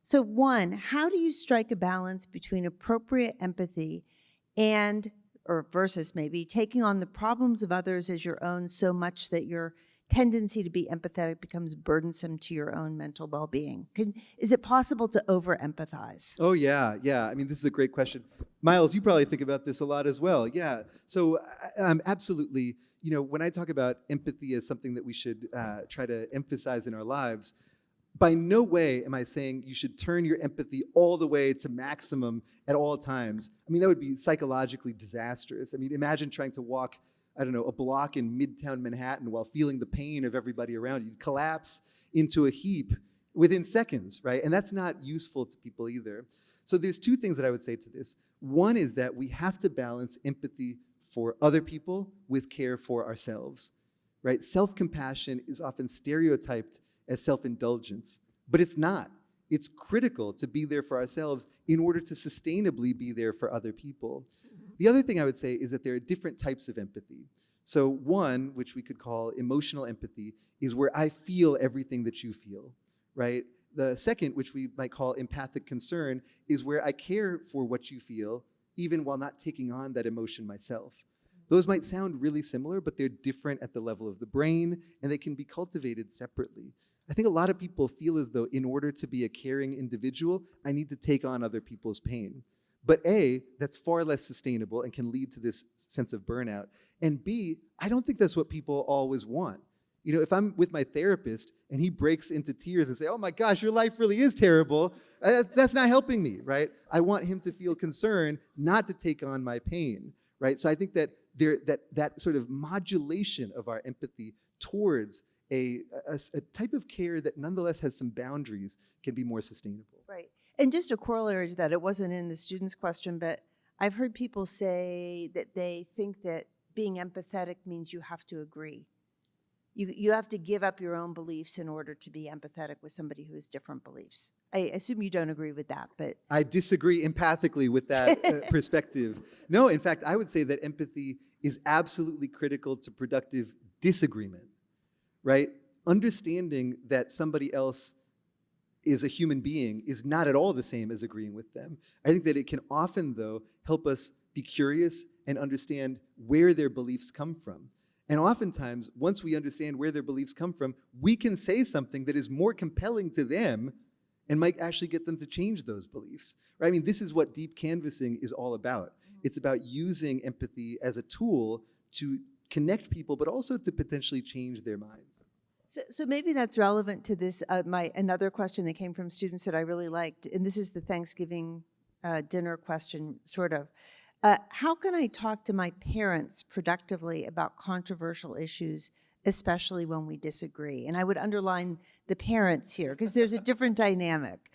Speaker 1: So one, how do you strike a balance between appropriate empathy or versus maybe taking on the problems of others as your own so much that your tendency to be empathetic becomes burdensome to your own mental well-being? Is it possible to over-empathize?
Speaker 3: Oh, yeah. I mean, this is a great question. Miles, you probably think about this a lot as well. Yeah. So absolutely, when I talk about empathy as something that we should try to emphasize in our lives, by no way am I saying you should turn your empathy all the way to maximum at all times. I mean, that would be psychologically disastrous. I mean, imagine trying to walk, a block in Midtown Manhattan while feeling the pain of everybody around you. You'd collapse into a heap within seconds, right? And that's not useful to people either. So there's two things that I would say to this. One is that we have to balance empathy for other people with care for ourselves, right? Self-compassion is often stereotyped as self-indulgence, but it's not. It's critical to be there for ourselves in order to sustainably be there for other people. The other thing I would say is that there are different types of empathy. So one, which we could call emotional empathy, is where I feel everything that you feel, right? The second, which we might call empathic concern, is where I care for what you feel, even while not taking on that emotion myself. Those might sound really similar, but they're different at the level of the brain, and they can be cultivated separately. I think a lot of people feel as though in order to be a caring individual, I need to take on other people's pain. But A, that's far less sustainable and can lead to this sense of burnout. And B, I don't think that's what people always want. You know, if I'm with my therapist and he breaks into tears and say, oh my gosh, your life really is terrible, that's not helping me, right? I want him to feel concern, not to take on my pain, right? So I think that that sort of modulation of our empathy towards a type of care that nonetheless has some boundaries can be more sustainable.
Speaker 1: Right. And just a corollary to that, it wasn't in the student's question, but I've heard people say that they think that being empathetic means you have to agree. You have to give up your own beliefs in order to be empathetic with somebody who has different beliefs. I assume you don't agree with that, but
Speaker 3: I disagree empathically with that perspective. No, in fact, I would say that empathy is absolutely critical to productive disagreement, right? Understanding that somebody else is a human being is not at all the same as agreeing with them. I think that it can often, though, help us be curious and understand where their beliefs come from. And oftentimes, once we understand where their beliefs come from, we can say something that is more compelling to them and might actually get them to change those beliefs. Right? I mean, this is what deep canvassing is all about. It's about using empathy as a tool to connect people, but also to potentially change their minds.
Speaker 1: So maybe that's relevant to this. Another question that came from students that I really liked, and this is the Thanksgiving dinner question, sort of. How can I talk to my parents productively about controversial issues, especially when we disagree? And I would underline the parents here, because there's a different dynamic.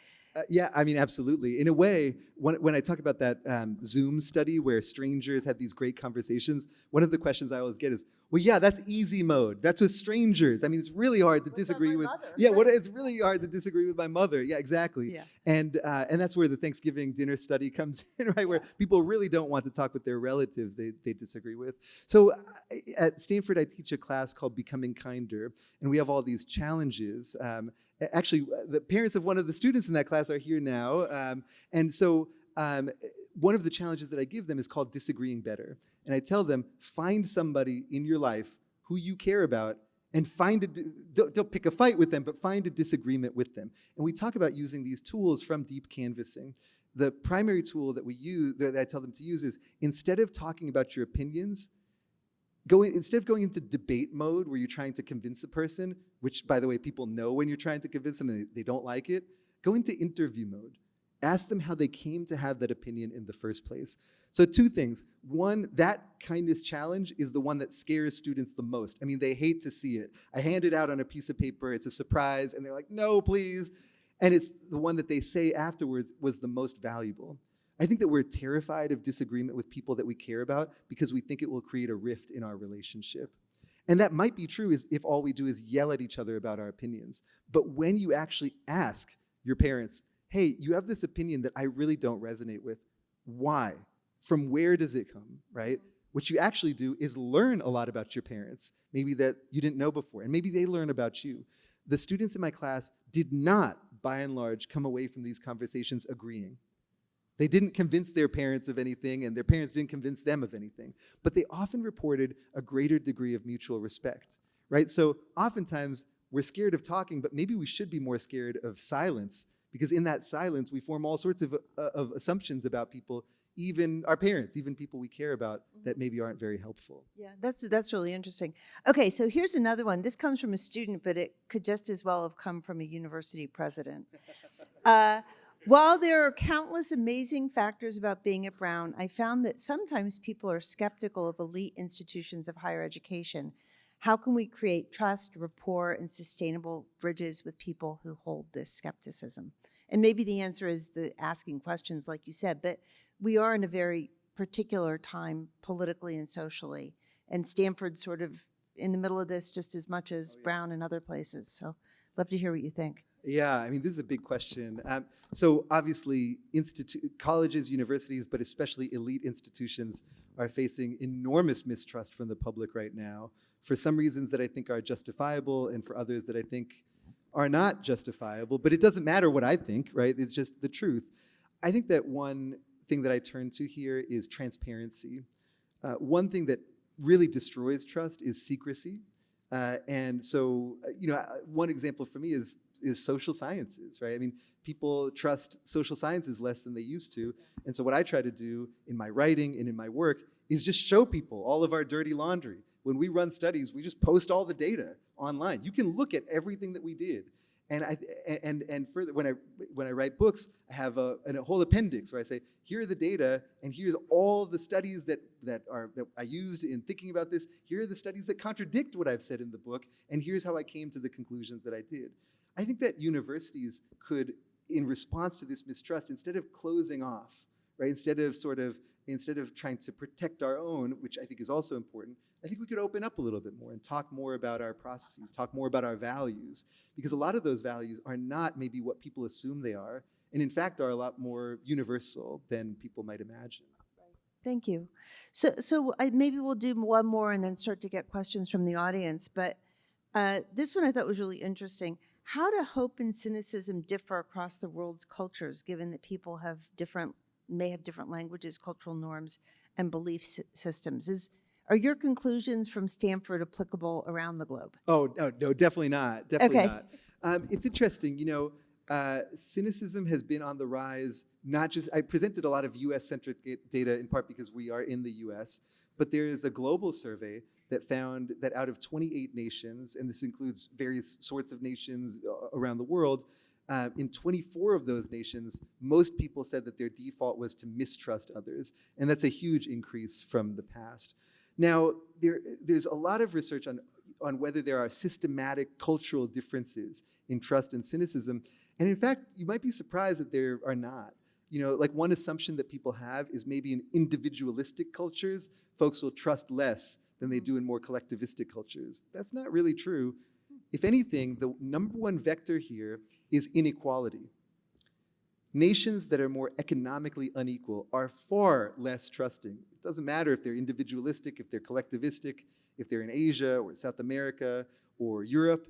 Speaker 3: Yeah, I mean, absolutely. In a way, when I talk about that Zoom study where strangers had these great conversations, one of the questions I always get is, well, yeah, that's easy mode. That's with strangers. I mean, it's really hard to disagree with.
Speaker 1: Mother?
Speaker 3: Yeah, it's really hard to disagree with my mother. Yeah, exactly.
Speaker 1: Yeah.
Speaker 3: And that's where the Thanksgiving dinner study comes in, right? Where people really don't want to talk with their relatives they disagree with. So at Stanford, I teach a class called Becoming Kinder, and we have all these challenges. Actually, the parents of one of the students in that class are here now. And so one of the challenges that I give them is called disagreeing better. And I tell them, find somebody in your life who you care about and don't pick a fight with them, but find a disagreement with them. And we talk about using these tools from deep canvassing. The primary tool that we use, that I tell them to use, is instead of talking about your opinions, instead of going into debate mode where you're trying to convince a person, which, by the way, people know when you're trying to convince them and they don't like it, go into interview mode. Ask them how they came to have that opinion in the first place. So two things. One, that kindness challenge is the one that scares students the most. I mean, they hate to see it. I hand it out on a piece of paper. It's a surprise. And they're like, no, please. And it's the one that they say afterwards was the most valuable. I think that we're terrified of disagreement with people that we care about because we think it will create a rift in our relationship. And that might be true if all we do is yell at each other about our opinions. But when you actually ask your parents, hey, you have this opinion that I really don't resonate with. Why? From where does it come, right? What you actually do is learn a lot about your parents, maybe that you didn't know before, and maybe they learn about you. The students in my class did not, by and large, come away from these conversations agreeing. They didn't convince their parents of anything, and their parents didn't convince them of anything. But they often reported a greater degree of mutual respect, right? So oftentimes, we're scared of talking, but maybe we should be more scared of silence, because in that silence, we form all sorts of assumptions about people, even our parents, even people we care about that maybe aren't very helpful.
Speaker 1: Yeah, that's really interesting. Okay, so here's another one. This comes from a student, but it could just as well have come from a university president. While there are countless amazing factors about being at Brown, I found that sometimes people are skeptical of elite institutions of higher education. How can we create trust, rapport, and sustainable bridges with people who hold this skepticism? And maybe the answer is the asking questions, like you said, but we are in a very particular time politically and socially, and Stanford's sort of in the middle of this just as much as Brown and other places. So love to hear what you think.
Speaker 3: Yeah, I mean, this is a big question. So obviously, colleges, universities, but especially elite institutions are facing enormous mistrust from the public right now for some reasons that I think are justifiable and for others that I think are not justifiable. But it doesn't matter what I think, right? It's just the truth. I think that one thing that I turn to here is transparency. One thing that really destroys trust is secrecy. And so, one example for me is social sciences, right? I mean, people trust social sciences less than they used to. And so what I try to do in my writing and in my work is just show people all of our dirty laundry. when we run studies, we just post all the data online. You can look at everything that we did. And further, when I write books, I have a whole appendix where I say, here are the data, and here's all the studies that I used in thinking about this. Here are the studies that contradict what I've said in the book, and here's how I came to the conclusions that I did. I think that universities could, in response to this mistrust, instead of closing off, right, instead of trying to protect our own, which I think is also important, I think we could open up a little bit more and talk more about our processes, talk more about our values, because a lot of those values are not maybe what people assume they are, and in fact are a lot more universal than people might imagine.
Speaker 1: Thank you. So maybe we'll do one more and then start to get questions from the audience. But this one I thought was really interesting. How do hope and cynicism differ across the world's cultures, given that people may have different languages, cultural norms, and belief systems? Are your conclusions from Stanford applicable around the globe?
Speaker 3: Oh, no, definitely not. Definitely
Speaker 1: Okay.
Speaker 3: not. It's interesting, cynicism has been on the rise, not just, I presented a lot of US-centric data in part because we are in the US, but there is a global survey that found that out of 28 nations, and this includes various sorts of nations around the world, in 24 of those nations, most people said that their default was to mistrust others, and that's a huge increase from the past. Now, there's a lot of research on whether there are systematic cultural differences in trust and cynicism, and in fact, you might be surprised that there are not. Like one assumption that people have is maybe in individualistic cultures, folks will trust less than they do in more collectivistic cultures. That's not really true. If anything, the number one vector here is inequality. Nations that are more economically unequal are far less trusting. It doesn't matter if they're individualistic, if they're collectivistic, if they're in Asia or South America or Europe.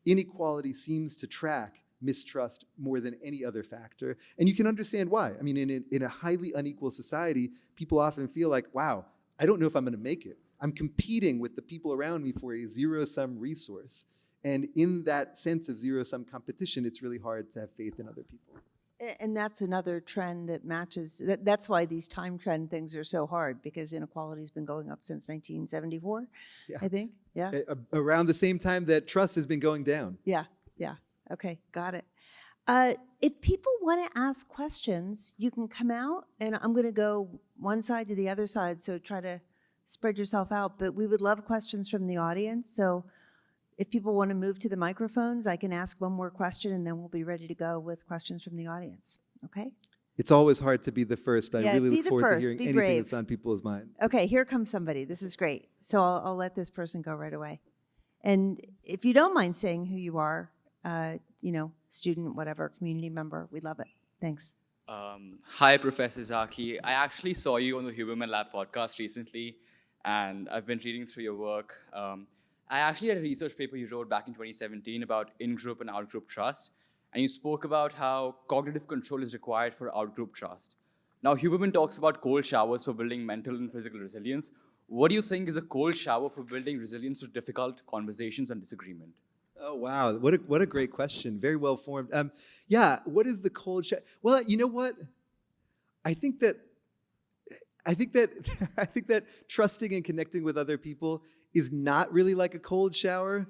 Speaker 3: Inequality seems to track mistrust more than any other factor. And you can understand why. I mean, in a highly unequal society, people often feel like, wow, I don't know if I'm going to make it. I'm competing with the people around me for a zero-sum resource. And in that sense of zero-sum competition, it's really hard to have faith in other people.
Speaker 1: And that's another trend that matches. That's why these time trend things are so hard, because inequality has been going up since 1974,
Speaker 3: Yeah.
Speaker 1: I think. Yeah.
Speaker 3: Around the same time that trust has been going down.
Speaker 1: Yeah. Okay, got it. If people want to ask questions, you can come out, and I'm going to go one side to the other side, so try to spread yourself out. But we would love questions from the audience. So if people want to move to the microphones, I can ask one more question, and then we'll be ready to go with questions from the audience. Okay?
Speaker 3: It's always hard to be the first, but
Speaker 1: Yeah,
Speaker 3: I really
Speaker 1: be
Speaker 3: look
Speaker 1: the
Speaker 3: forward
Speaker 1: first,
Speaker 3: to hearing
Speaker 1: be
Speaker 3: anything
Speaker 1: brave.
Speaker 3: that's on people's minds.
Speaker 1: Okay, here comes somebody. This is great. So I'll let this person go right away. And if you don't mind saying who you are, student, whatever, community member, we love it. Thanks.
Speaker 7: Hi, Professor Zaki. I actually saw you on the Huberman Lab podcast recently, and I've been reading through your work. I actually had a research paper you wrote back in 2017 about in-group and out-group trust, and you spoke about how cognitive control is required for out-group trust. Now, Huberman talks about cold showers for building mental and physical resilience. What do you think is a cold shower for building resilience to difficult conversations and disagreement?
Speaker 3: Oh, wow. What a great question. Very well formed. What is the cold shower? Well, you know what? I think that I think that trusting and connecting with other people is not really like a cold shower.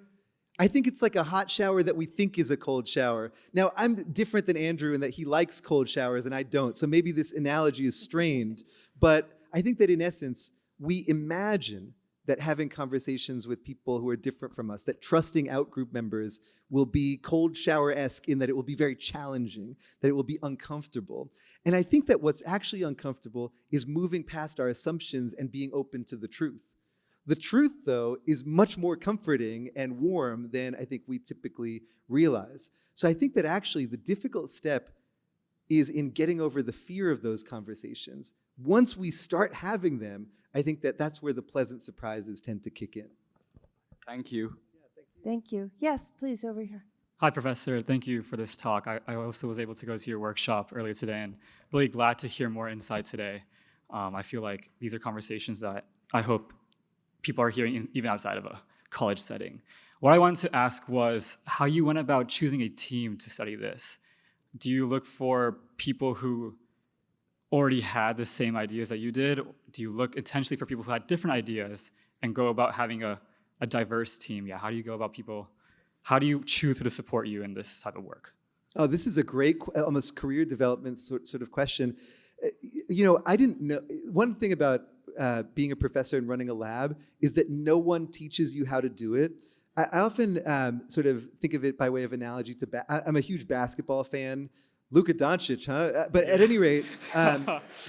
Speaker 3: I think it's like a hot shower that we think is a cold shower. Now, I'm different than Andrew in that he likes cold showers and I don't. So maybe this analogy is strained, but I think that in essence, we imagine that having conversations with people who are different from us, that trusting out-group members will be cold shower-esque in that it will be very challenging, that it will be uncomfortable. And I think that what's actually uncomfortable is moving past our assumptions and being open to the truth. The truth, though, is much more comforting and warm than I think we typically realize. So I think that actually the difficult step is in getting over the fear of those conversations. Once we start having them, I think that that's where the pleasant surprises tend to kick in.
Speaker 7: Thank you.
Speaker 1: Thank you. Yes, please, over here.
Speaker 8: Hi, Professor. Thank you for this talk. I also was able to go to your workshop earlier today and really glad to hear more insight today. I feel like these are conversations that I hope people are hearing even outside of a college setting. What I wanted to ask was how you went about choosing a team to study this. Do you look for people who already had the same ideas that you did? Do you look intentionally for people who had different ideas? and go about having a diverse team? Yeah, how do you go about people? How do you choose who to support you in this type of work?
Speaker 3: Oh, this is a great, almost career development sort of question. I didn't know. One thing about being a professor and running a lab is that no one teaches you how to do it. I often sort of think of it by way of analogy to, I'm a huge basketball fan. Luka Doncic, huh? But at any rate, it's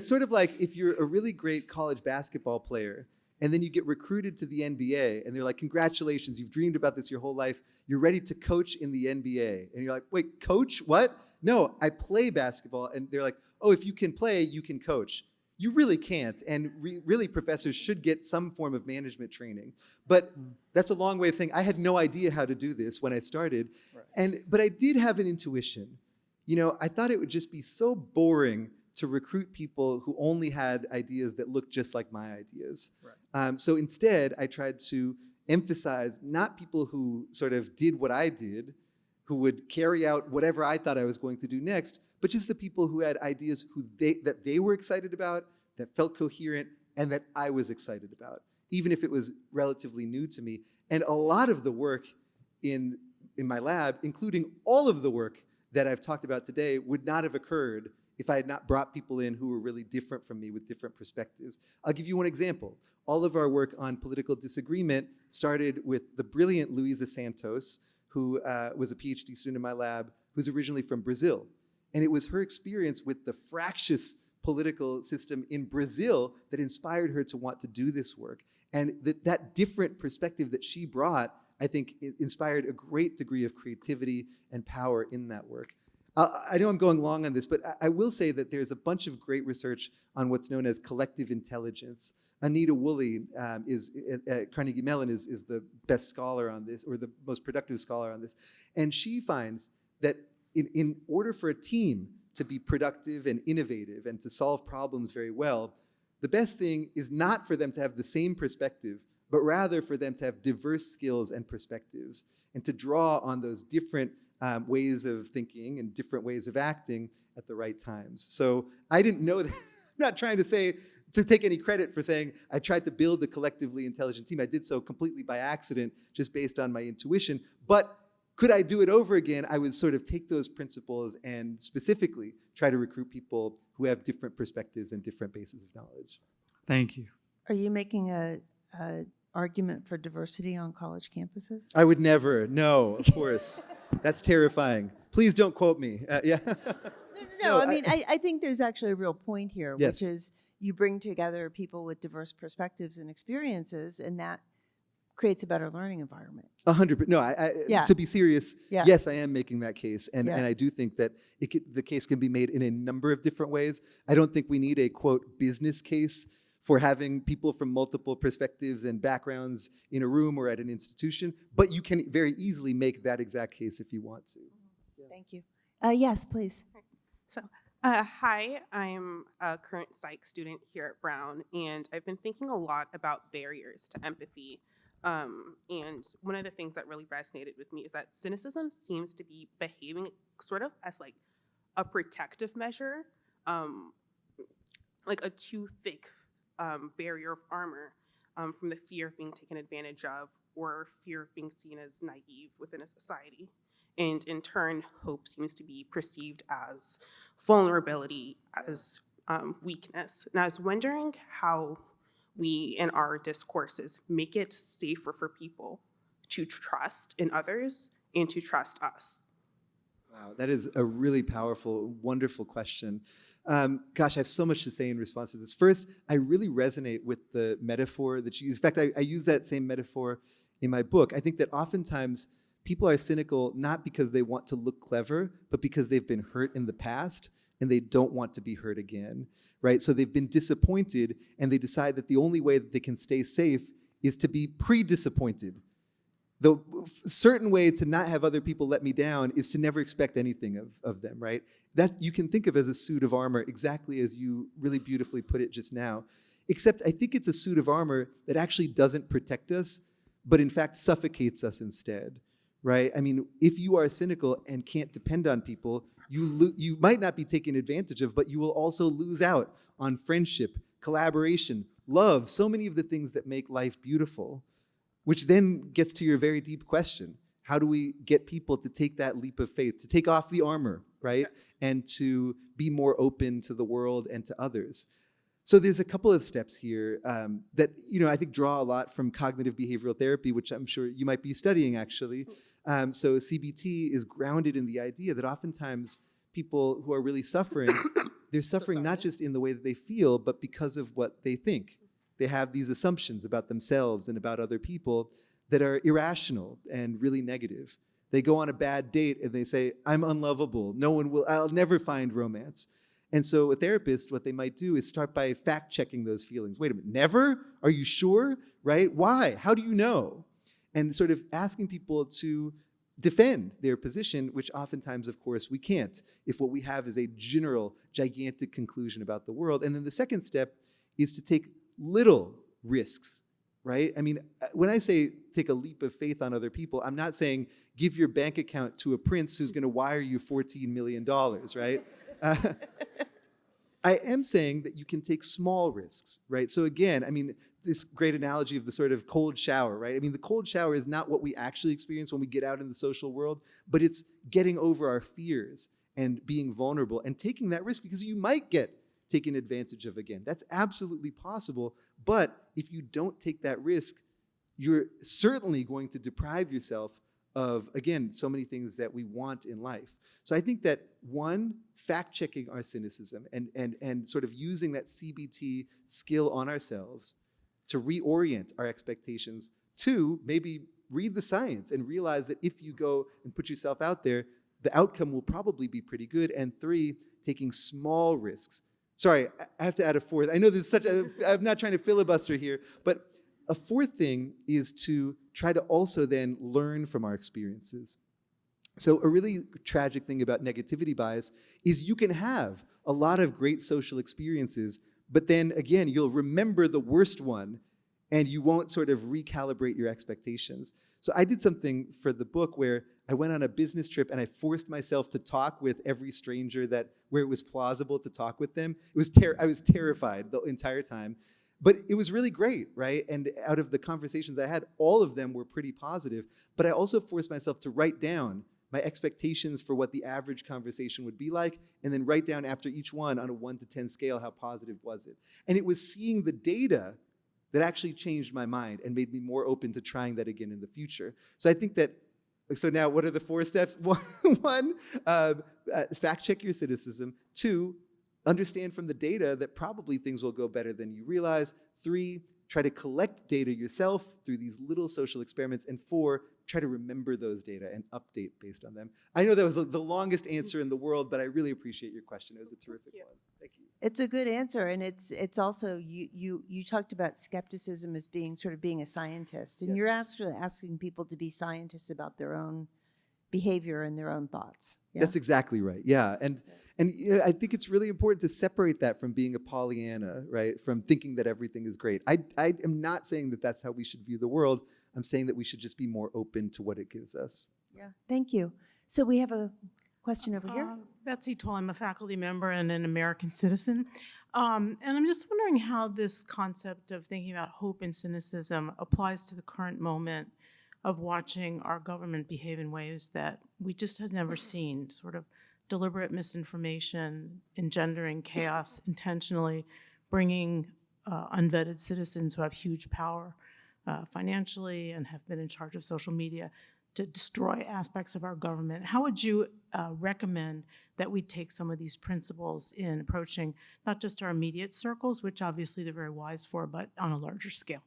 Speaker 3: sort of like if you're a really great college basketball player and then you get recruited to the NBA and they're like, congratulations, you've dreamed about this your whole life. You're ready to coach in the NBA. And you're like, wait, coach? What? No, I play basketball. And they're like, oh, if you can play, you can coach. You really can't. And really, professors should get some form of management training. But that's a long way of saying I had no idea how to do this when I started. Right. But I did have an intuition. I thought it would just be so boring to recruit people who only had ideas that looked just like my ideas. Right. So instead, I tried to emphasize not people who sort of did what I did, who would carry out whatever I thought I was going to do next, but just the people who had ideas that they were excited about, that felt coherent, and that I was excited about, even if it was relatively new to me. And a lot of the work in my lab, including all of the work that I've talked about today, would not have occurred if I had not brought people in who were really different from me with different perspectives. I'll give you one example. All of our work on political disagreement started with the brilliant Luisa Santos, who was a PhD student in my lab, who's originally from Brazil. And it was her experience with the fractious political system in Brazil that inspired her to want to do this work. And that different perspective that she brought, I think, inspired a great degree of creativity and power in that work. I know I'm going long on this, but I will say that there's a bunch of great research on what's known as collective intelligence. Anita Woolley at Carnegie Mellon is the best scholar on this, or the most productive scholar on this. And she finds that in order for a team to be productive and innovative and to solve problems very well, the best thing is not for them to have the same perspective, but rather for them to have diverse skills and perspectives and to draw on those different ways of thinking and different ways of acting at the right times. So I didn't know that. I'm not trying to take any credit for saying I tried to build a collectively intelligent team. I did so completely by accident, just based on my intuition. But could I do it over again? I would sort of take those principles and specifically try to recruit people who have different perspectives and different bases of knowledge.
Speaker 8: Thank you.
Speaker 1: Are you making a argument for diversity on college campuses?
Speaker 3: I would never. No, of course. That's terrifying. Please don't quote me. Yeah.
Speaker 1: No. I mean, I think there's actually a real point here,
Speaker 3: Yes.
Speaker 1: which is you bring together people with diverse perspectives and experiences, and that creates a better learning environment.
Speaker 3: 100%. No,
Speaker 1: Yeah.
Speaker 3: To be serious,
Speaker 1: Yeah.
Speaker 3: yes, I am making that case. And
Speaker 1: Yeah.
Speaker 3: I do think that the case can be made in a number of different ways. I don't think we need a, quote, business case for having people from multiple perspectives and backgrounds in a room or at an institution, but you can very easily make that exact case if you want to.
Speaker 1: Thank you. Yes, please.
Speaker 9: So, hi, I'm a current psych student here at Brown, and I've been thinking a lot about barriers to empathy. And one of the things that really resonated with me is that cynicism seems to be behaving sort of as like a protective measure, like a too thick barrier of armor from the fear of being taken advantage of or fear of being seen as naive within a society. And in turn, hope seems to be perceived as vulnerability, as weakness. And I was wondering how we, in our discourses, make it safer for people to trust in others and to trust us.
Speaker 3: Wow, that is a really powerful, wonderful question. Gosh, I have so much to say in response to this. First, I really resonate with the metaphor that you use. In fact, I use that same metaphor in my book. I think that oftentimes people are cynical not because they want to look clever, but because they've been hurt in the past and they don't want to be hurt again, right? So they've been disappointed and they decide that the only way that they can stay safe is to be pre-disappointed. The certain way to not have other people let me down is to never expect anything of them, right? That you can think of as a suit of armor, exactly as you really beautifully put it just now. Except I think it's a suit of armor that actually doesn't protect us, but in fact suffocates us instead, right? I mean, if you are cynical and can't depend on people, you might not be taken advantage of, but you will also lose out on friendship, collaboration, love, so many of the things that make life beautiful, which then gets to your very deep question. How do we get people to take that leap of faith, to take off the armor, right? And to be more open to the world and to others? So there's a couple of steps here that I think draw a lot from cognitive behavioral therapy, which I'm sure you might be studying actually. So CBT is grounded in the idea that oftentimes people who are really suffering, they're suffering not just in the way that they feel, but because of what they think. They have these assumptions about themselves and about other people that are irrational and really negative. They go on a bad date and they say, I'm unlovable. I'll never find romance. And so a therapist, what they might do is start by fact-checking those feelings. Wait a minute, never? Are you sure? Right? Why? How do you know? And sort of asking people to defend their position, which oftentimes, of course, we can't if what we have is a general, gigantic conclusion about the world. And then the second step is to take little risks, right? I mean, when I say take a leap of faith on other people, I'm not saying give your bank account to a prince who's going to wire you $14 million, right? I am saying that you can take small risks, right? So again, I mean, this great analogy of the sort of cold shower, right? I mean, the cold shower is not what we actually experience when we get out in the social world, but it's getting over our fears and being vulnerable and taking that risk because you might get taken advantage of again. That's absolutely possible, but if you don't take that risk, you're certainly going to deprive yourself of, again, so many things that we want in life. So I think that one, fact-checking our cynicism and sort of using that CBT skill on ourselves to reorient our expectations. Two, maybe read the science and realize that if you go and put yourself out there, the outcome will probably be pretty good. And three, taking small risks. Sorry, I have to add a fourth. I know this is I'm not trying to filibuster here, but a fourth thing is to try to also then learn from our experiences. So a really tragic thing about negativity bias is you can have a lot of great social experiences, but then again, you'll remember the worst one and you won't sort of recalibrate your expectations. So I did something for the book where I went on a business trip and I forced myself to talk with every stranger where it was plausible to talk with them. I was terrified the entire time, but it was really great, right? And out of the conversations I had, all of them were pretty positive, but I also forced myself to write down my expectations for what the average conversation would be like, and then write down after each one on a 1 to 10 scale, how positive was it? And it was seeing the data that actually changed my mind and made me more open to trying that again in the future. So I think that, so now what are the 4 steps? One, fact check your cynicism. 2, understand from the data that probably things will go better than you realize. 3, try to collect data yourself through these little social experiments. And 4, try to remember those data and update based on them. I know that was the longest answer in the world, but I really appreciate your question. It was a terrific one. Thank you.
Speaker 1: It's a good answer, and it's also you talked about skepticism as being a scientist, and
Speaker 3: Yes.
Speaker 1: you're actually asking people to be scientists about their own behavior and their own thoughts. Yeah?
Speaker 3: That's exactly right. Yeah, and I think it's really important to separate that from being a Pollyanna, right? From thinking that everything is great. I am not saying that that's how we should view the world. I'm saying that we should just be more open to what it gives us.
Speaker 1: Yeah. Thank you. So we have a question over here.
Speaker 10: Betsy Toll, I'm a faculty member and an American citizen. And I'm just wondering how this concept of thinking about hope and cynicism applies to the current moment of watching our government behave in ways that we just had never seen, sort of deliberate misinformation, engendering chaos intentionally, bringing unvetted citizens who have huge power financially and have been in charge of social media to destroy aspects of our government. How would you recommend that we take some of these principles in approaching not just our immediate circles, which obviously they're very wise for, but on a larger scale?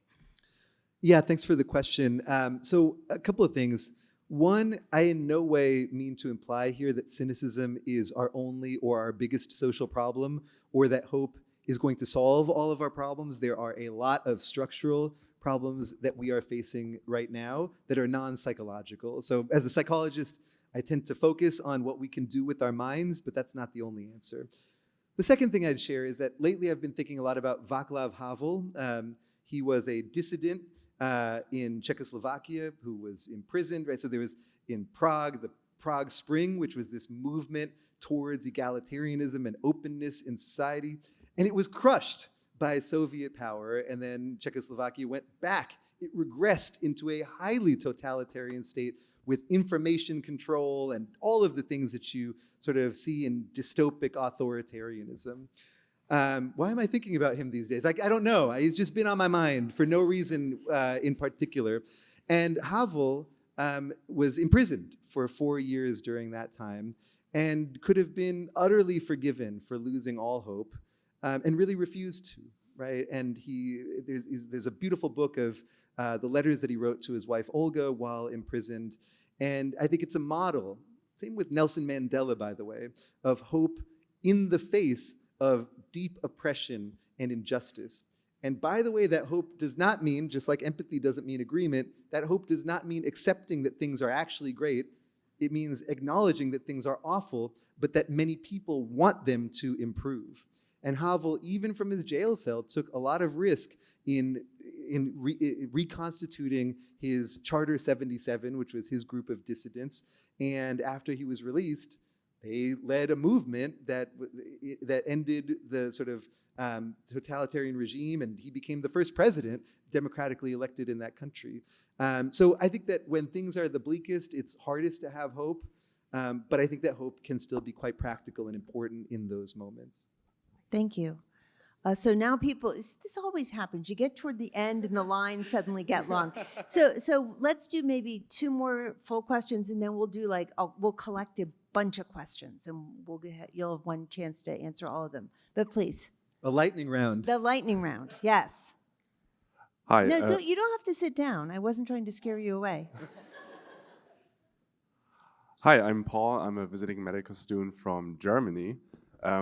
Speaker 3: Yeah, thanks for the question. So a couple of things. One, I in no way mean to imply here that cynicism is our only or our biggest social problem, or that hope is going to solve all of our problems. There are a lot of structural problems that we are facing right now that are non-psychological. So as a psychologist, I tend to focus on what we can do with our minds, but that's not the only answer. The second thing I'd share is that lately I've been thinking a lot about Václav Havel. He was a dissident in Czechoslovakia who was imprisoned, right? So there was in Prague, the Prague Spring, which was this movement towards egalitarianism and openness in society. And it was crushed by Soviet power, and then Czechoslovakia went back. It regressed into a highly totalitarian state with information control and all of the things that you sort of see in dystopic authoritarianism. Why am I thinking about him these days? I don't know. He's just been on my mind for no reason in particular. And Havel was imprisoned for 4 years during that time and could have been utterly forgiven for losing all hope, and really refused to, right? And there's a beautiful book of the letters that he wrote to his wife Olga while imprisoned. And I think it's a model, same with Nelson Mandela, by the way, of hope in the face of deep oppression and injustice. And by the way, that hope does not mean, just like empathy doesn't mean agreement, that hope does not mean accepting that things are actually great. It means acknowledging that things are awful, but that many people want them to improve. And Havel, even from his jail cell, took a lot of risk in reconstituting his Charter 77, which was his group of dissidents. And after he was released, they led a movement that ended the sort of totalitarian regime, and he became the first president democratically elected in that country. So I think that when things are the bleakest, it's hardest to have hope, but I think that hope can still be quite practical and important in those moments.
Speaker 1: Thank you. So now this always happens. You get toward the end and the lines suddenly get long. So let's do maybe 2 more full questions, and then we'll do we'll collect a bunch of questions, and you'll have one chance to answer all of them. But please.
Speaker 3: A lightning round.
Speaker 1: The lightning round, yes.
Speaker 11: Hi.
Speaker 1: No, you don't have to sit down. I wasn't trying to scare you away.
Speaker 11: Hi, I'm Paul. I'm a visiting medical student from Germany.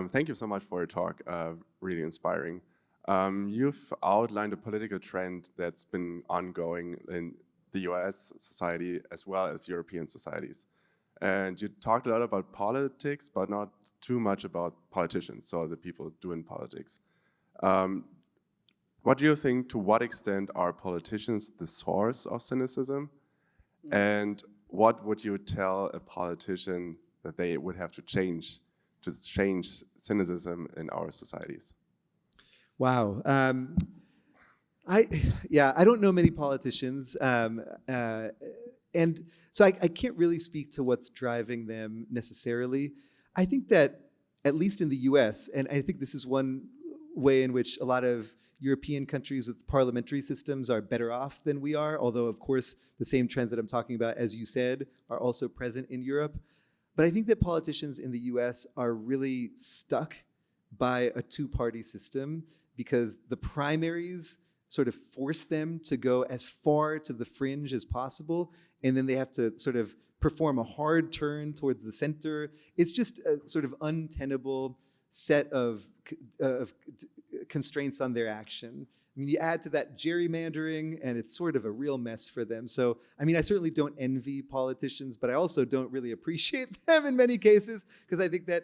Speaker 11: Thank you so much for your talk. Really inspiring. You've outlined a political trend that's been ongoing in the US society as well as European societies. And you talked a lot about politics, but not too much about politicians, so the people doing politics. What do you think, to what extent are politicians the source of cynicism? And what would you tell a politician that they would have to change cynicism in our societies?
Speaker 3: Wow. I don't know many politicians. And so I can't really speak to what's driving them necessarily. I think that, at least in the US, and I think this is one way in which a lot of European countries with parliamentary systems are better off than we are, although, of course, the same trends that I'm talking about, as you said, are also present in Europe. But I think that politicians in the US are really stuck by a 2-party system because the primaries sort of force them to go as far to the fringe as possible, and then they have to sort of perform a hard turn towards the center. It's just a sort of untenable set of constraints on their action. I mean, you add to that gerrymandering, and it's sort of a real mess for them. So, I mean, I certainly don't envy politicians, but I also don't really appreciate them in many cases, because I think that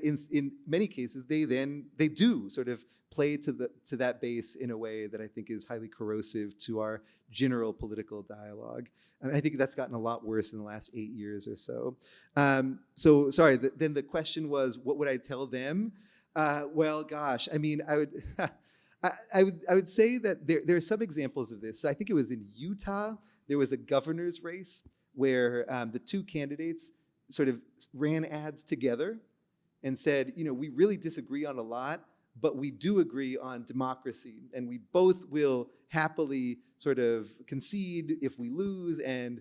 Speaker 3: in many cases they do sort of play to that base in a way that I think is highly corrosive to our general political dialogue. I think that's gotten a lot worse in the last 8 years or so. So sorry. Then the question was, what would I tell them? Well, gosh, I mean, I would say that there are some examples of this. So I think it was in Utah. There was a governor's race where the 2 candidates sort of ran ads together and said, we really disagree on a lot, but we do agree on democracy, and we both will happily sort of concede if we lose and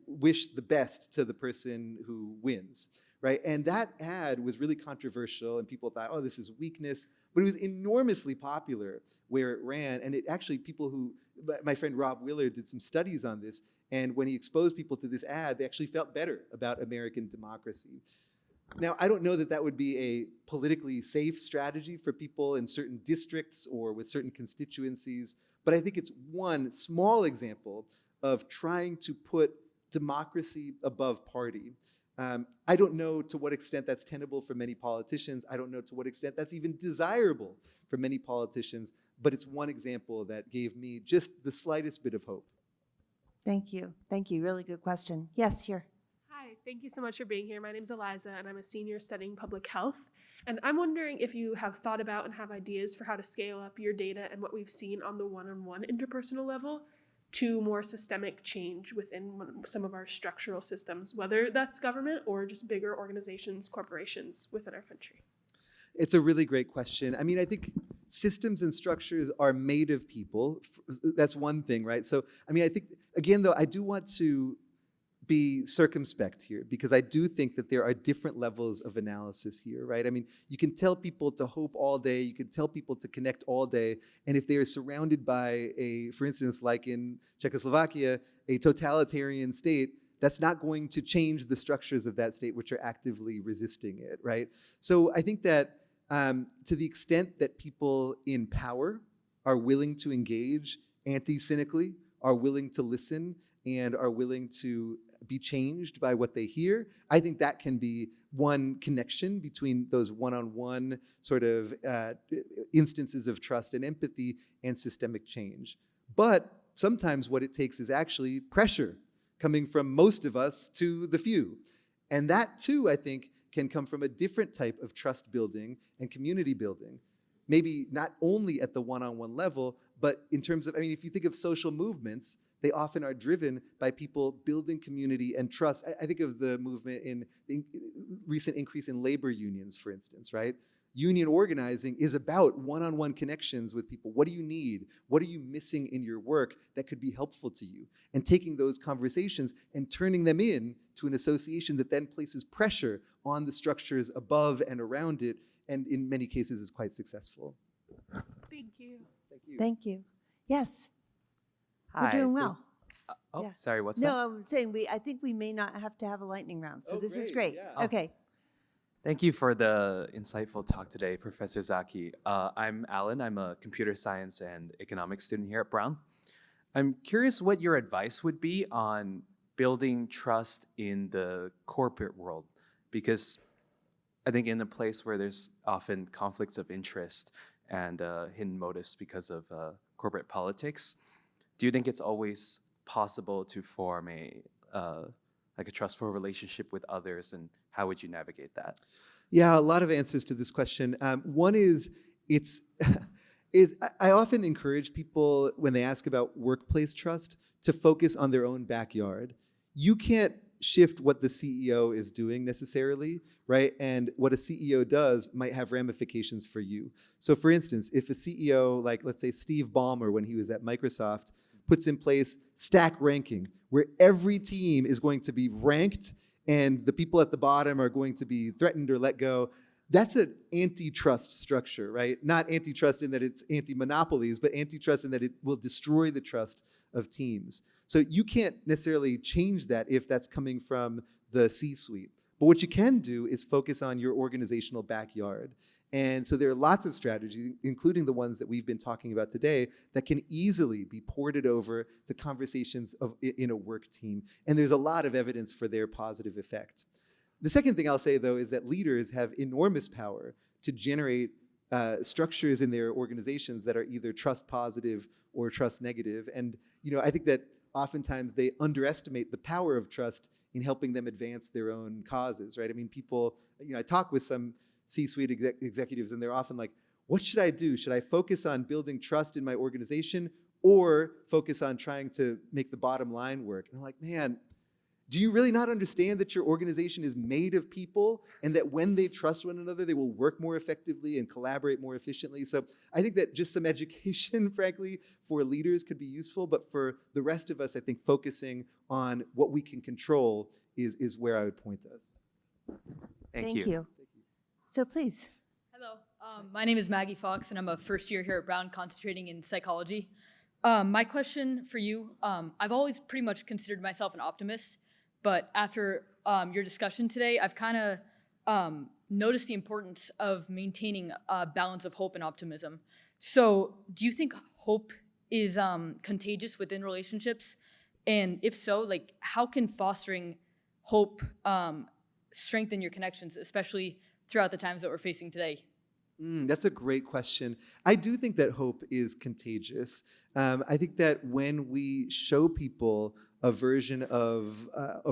Speaker 3: wish the best to the person who wins, right? And that ad was really controversial, and people thought, oh, this is weakness, but it was enormously popular where it ran, and it actually, my friend Rob Willard did some studies on this, and when he exposed people to this ad, they actually felt better about American democracy. Now, I don't know that that would be a politically safe strategy for people in certain districts or with certain constituencies, but I think it's one small example of trying to put democracy above party. I don't know to what extent that's tenable for many politicians. I don't know to what extent that's even desirable for many politicians, but it's one example that gave me just the slightest bit of hope.
Speaker 1: Thank you. Thank you. Really good question. Yes, here.
Speaker 12: Hi, thank you so much for being here. My name's Eliza, and I'm a senior studying public health. And I'm wondering if you have thought about and have ideas for how to scale up your data and what we've seen on the one-on-one interpersonal level to more systemic change within some of our structural systems, whether that's government or just bigger organizations, corporations within our country.
Speaker 3: It's a really great question. I mean, I think systems and structures are made of people. That's one thing, right? So, I mean, I think, again, though, I do want to be circumspect here because I do think that there are different levels of analysis here, right? I mean, you can tell people to hope all day, you can tell people to connect all day, and if they are surrounded by for instance, like in Czechoslovakia, a totalitarian state, that's not going to change the structures of that state which are actively resisting it, right? So I think that to the extent that people in power are willing to engage anti-cynically, are willing to listen, and are willing to be changed by what they hear, I think that can be one connection between those one-on-one sort of instances of trust and empathy and systemic change. But sometimes what it takes is actually pressure coming from most of us to the few. And that too, I think, can come from a different type of trust building and community building. Maybe not only at the one-on-one level, but in terms of, I mean, if you think of social movements, they often are driven by people building community and trust. I think of the movement in the recent increase in labor unions, for instance, right? Union organizing is about one-on-one connections with people. What do you need? What are you missing in your work that could be helpful to you? And taking those conversations and turning them in to an association that then places pressure on the structures above and around it, and in many cases is quite successful.
Speaker 12: Thank you.
Speaker 3: Thank you.
Speaker 1: Thank you. Yes.
Speaker 13: Hi.
Speaker 1: We're doing well. Yeah.
Speaker 13: Sorry, what's
Speaker 1: No,
Speaker 13: that?
Speaker 1: I'm saying I think we may not have to have a lightning round. So this is great.
Speaker 3: Yeah.
Speaker 1: Okay.
Speaker 13: Thank you for the insightful talk today, Professor Zaki. I'm Alan. I'm a computer science and economics student here at Brown. I'm curious what your advice would be on building trust in the corporate world, because I think in a place where there's often conflicts of interest and hidden motives because of corporate politics, do you think it's always possible to form a trustful relationship with others, and how would you navigate that?
Speaker 3: Yeah, a lot of answers to this question. One is I often encourage people when they ask about workplace trust to focus on their own backyard. You can't shift what the CEO is doing necessarily, right? And what a CEO does might have ramifications for you. So for instance, if a CEO, like let's say Steve Ballmer when he was at Microsoft, puts in place stack ranking, where every team is going to be ranked and the people at the bottom are going to be threatened or let go, that's an antitrust structure, right? Not antitrust in that it's anti-monopolies, but antitrust in that it will destroy the trust of teams. So you can't necessarily change that if that's coming from the C-suite. But what you can do is focus on your organizational backyard. And so there are lots of strategies, including the ones that we've been talking about today, that can easily be ported over to conversations in a work team. And there's a lot of evidence for their positive effect. The second thing I'll say, though, is that leaders have enormous power to generate structures in their organizations that are either trust positive or trust negative. And I think that oftentimes they underestimate the power of trust in helping them advance their own causes, right? I mean, people, I talk with some C-suite executives and they're often like, what should I do? Should I focus on building trust in my organization or focus on trying to make the bottom line work? And I'm like, man, do you really not understand that your organization is made of people and that when they trust one another, they will work more effectively and collaborate more efficiently? So I think that just some education, frankly, for leaders could be useful, but for the rest of us, I think focusing on what we can control is where I would point us.
Speaker 13: Thank you.
Speaker 1: So please.
Speaker 14: Hello, my name is Maggie Fox, and I'm a first year here at Brown concentrating in psychology. My question for you, I've always pretty much considered myself an optimist, but after your discussion today, I've kind of noticed the importance of maintaining a balance of hope and optimism. So do you think hope is contagious within relationships? And if so, like how can fostering hope strengthen your connections, especially throughout the times that we're facing today?
Speaker 3: That's a great question. I do think that hope is contagious. I think that when we show people a version of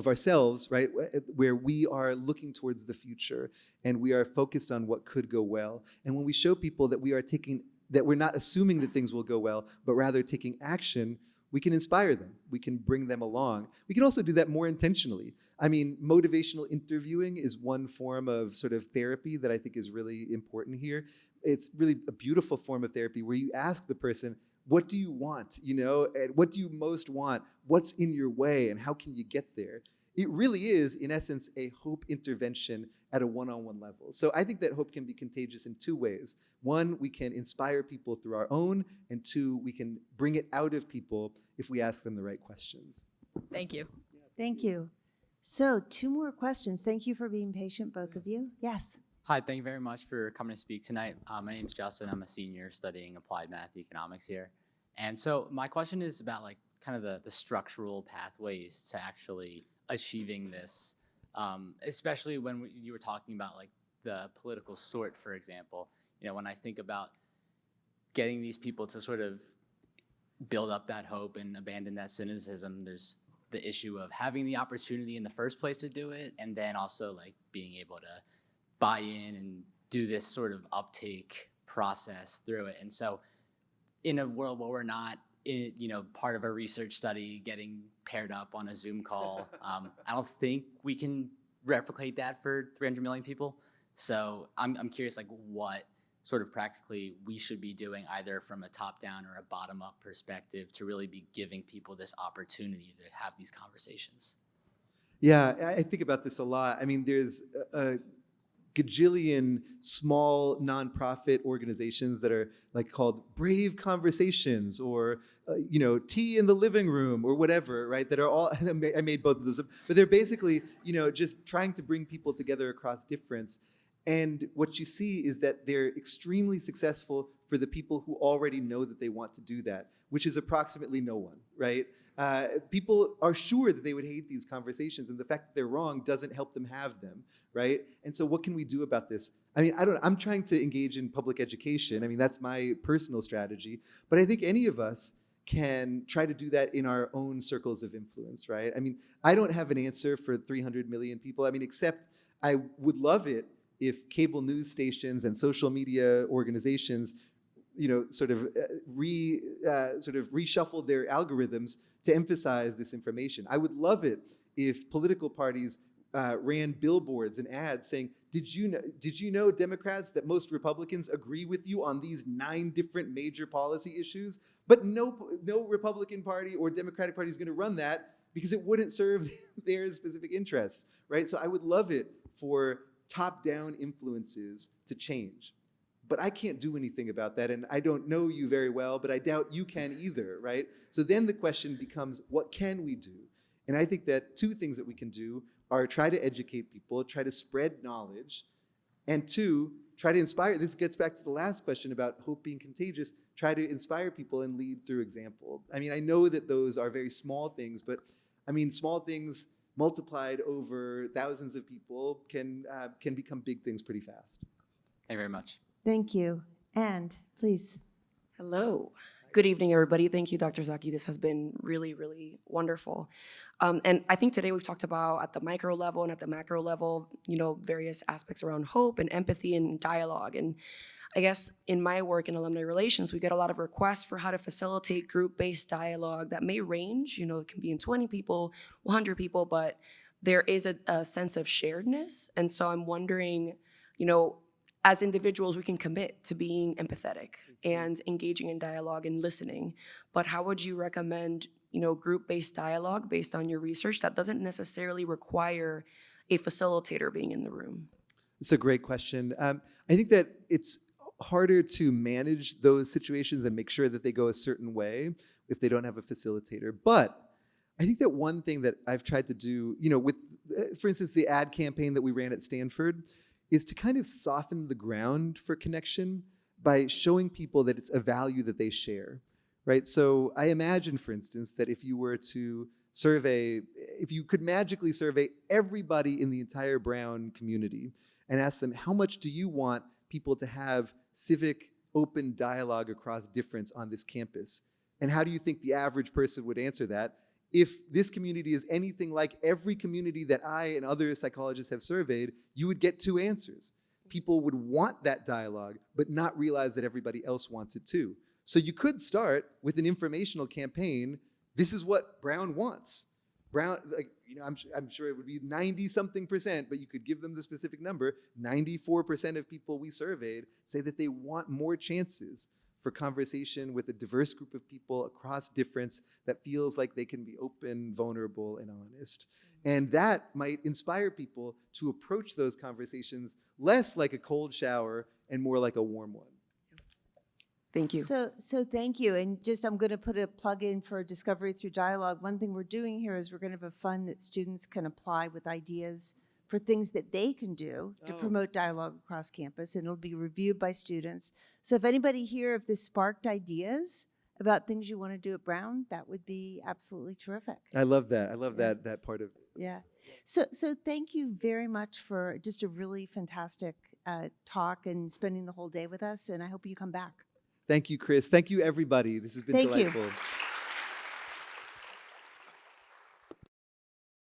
Speaker 3: ourselves, right, where we are looking towards the future and we are focused on what could go well. And when we show people that we're not assuming that things will go well, but rather taking action, we can inspire them. We can bring them along. We can also do that more intentionally. I mean, motivational interviewing is one form of sort of therapy that I think is really important here. It's really a beautiful form of therapy where you ask the person, what do you want? And what do you most want? What's in your way and how can you get there? It really is, in essence, a hope intervention at a one-on-one level. So I think that hope can be contagious in two ways. One, we can inspire people through our own, and two, we can bring it out of people if we ask them the right questions.
Speaker 14: Thank you.
Speaker 1: Thank you. So 2 more questions. Thank you for being patient, both of you. Yes.
Speaker 15: Hi, thank you very much for coming to speak tonight. My name is Justin. I'm a senior studying applied math economics here. And so my question is about like kind of the structural pathways to actually achieving this, especially when you were talking about like the political sort, for example. When I think about getting these people to sort of build up that hope and abandon that cynicism, there's the issue of having the opportunity in the first place to do it, and then also like being able to buy in and do this sort of uptake process through it. And so in a world where we're not part of a research study getting paired up on a Zoom call, I don't think we can replicate that for 300 million people. So I'm curious, like, what sort of practically we should be doing either from a top-down or a bottom-up perspective to really be giving people this opportunity to have these conversations.
Speaker 3: Yeah, I think about this a lot. I mean, there's a gajillion small nonprofit organizations that are like called Brave Conversations or Tea in the Living Room or whatever, right? That are all, I made both of those, but they're basically, just trying to bring people together across difference. And what you see is that they're extremely successful for the people who already know that they want to do that, which is approximately no one, right? People are sure that they would hate these conversations, and the fact that they're wrong doesn't help them have them, right? And so what can we do about this? I mean, I'm trying to engage in public education. I mean, that's my personal strategy. But I think any of us can try to do that in our own circles of influence, right? I mean, I don't have an answer for 300 million people. I mean, except I would love it if cable news stations and social media organizations sort of reshuffled their algorithms to emphasize this information. I would love it if political parties ran billboards and ads saying, did you know, Democrats, that most Republicans agree with you on these 9 different major policy issues? But no Republican Party or Democratic Party is going to run that because it wouldn't serve their specific interests, right? So I would love it for top-down influences to change. But I can't do anything about that, and I don't know you very well, but I doubt you can either, right? So then the question becomes, what can we do? And I think that 2 things that we can do are try to educate people, try to spread knowledge, and 2, try to inspire. This gets back to the last question about hope being contagious. Try to inspire people and lead through example. I mean, I know that those are very small things, but I mean, small things multiplied over thousands of people can become big things pretty fast.
Speaker 15: Thank you very much.
Speaker 1: Thank you. And please.
Speaker 16: Hello. Good evening, everybody. Thank you, Dr. Zaki. This has been really, really wonderful. And I think today we've talked about at the micro level and at the macro level, various aspects around hope and empathy and dialogue. And I guess in my work in alumni relations, we get a lot of requests for how to facilitate group-based dialogue that may range, it can be in 20 people, 100 people, but there is a sense of sharedness. And so I'm wondering, as individuals, we can commit to being empathetic and engaging in dialogue and listening. But how would you recommend, group-based dialogue based on your research that doesn't necessarily require a facilitator being in the room?
Speaker 3: It's a great question. I think that it's harder to manage those situations and make sure that they go a certain way if they don't have a facilitator. But I think that one thing that I've tried to do, with, for instance, the ad campaign that we ran at Stanford, is to kind of soften the ground for connection by showing people that it's a value that they share, right? So I imagine, for instance, that if you were to if you could magically survey everybody in the entire Brown community and ask them, how much do you want people to have civic open dialogue across difference on this campus? And how do you think the average person would answer that? if this community is anything like every community that I and other psychologists have surveyed, you would get 2 answers. People would want that dialogue, but not realize that everybody else wants it too. So you could start with an informational campaign. This is what Brown wants. Brown, I'm sure it would be 90-something%, but you could give them the specific number. 94% of people we surveyed say that they want more chances for conversation with a diverse group of people across difference that feels like they can be open, vulnerable, and honest. And that might inspire people to approach those conversations less like a cold shower and more like a warm one.
Speaker 16: Thank you.
Speaker 1: So thank you. And just I'm going to put a plug in for Discovery Through Dialogue. One thing we're doing here is we're going to have a fund that students can apply with ideas for things that they can do to promote dialogue across campus, and it'll be reviewed by students. So if anybody here, if this sparked ideas about things you want to do at Brown, that would be absolutely terrific.
Speaker 3: I love that. I love that part of it.
Speaker 1: Yeah. So thank you very much for just a really fantastic talk and spending the whole day with us, and I hope you come back.
Speaker 3: Thank you, Chris. Thank you, everybody. This has been
Speaker 1: Thank you.
Speaker 3: delightful.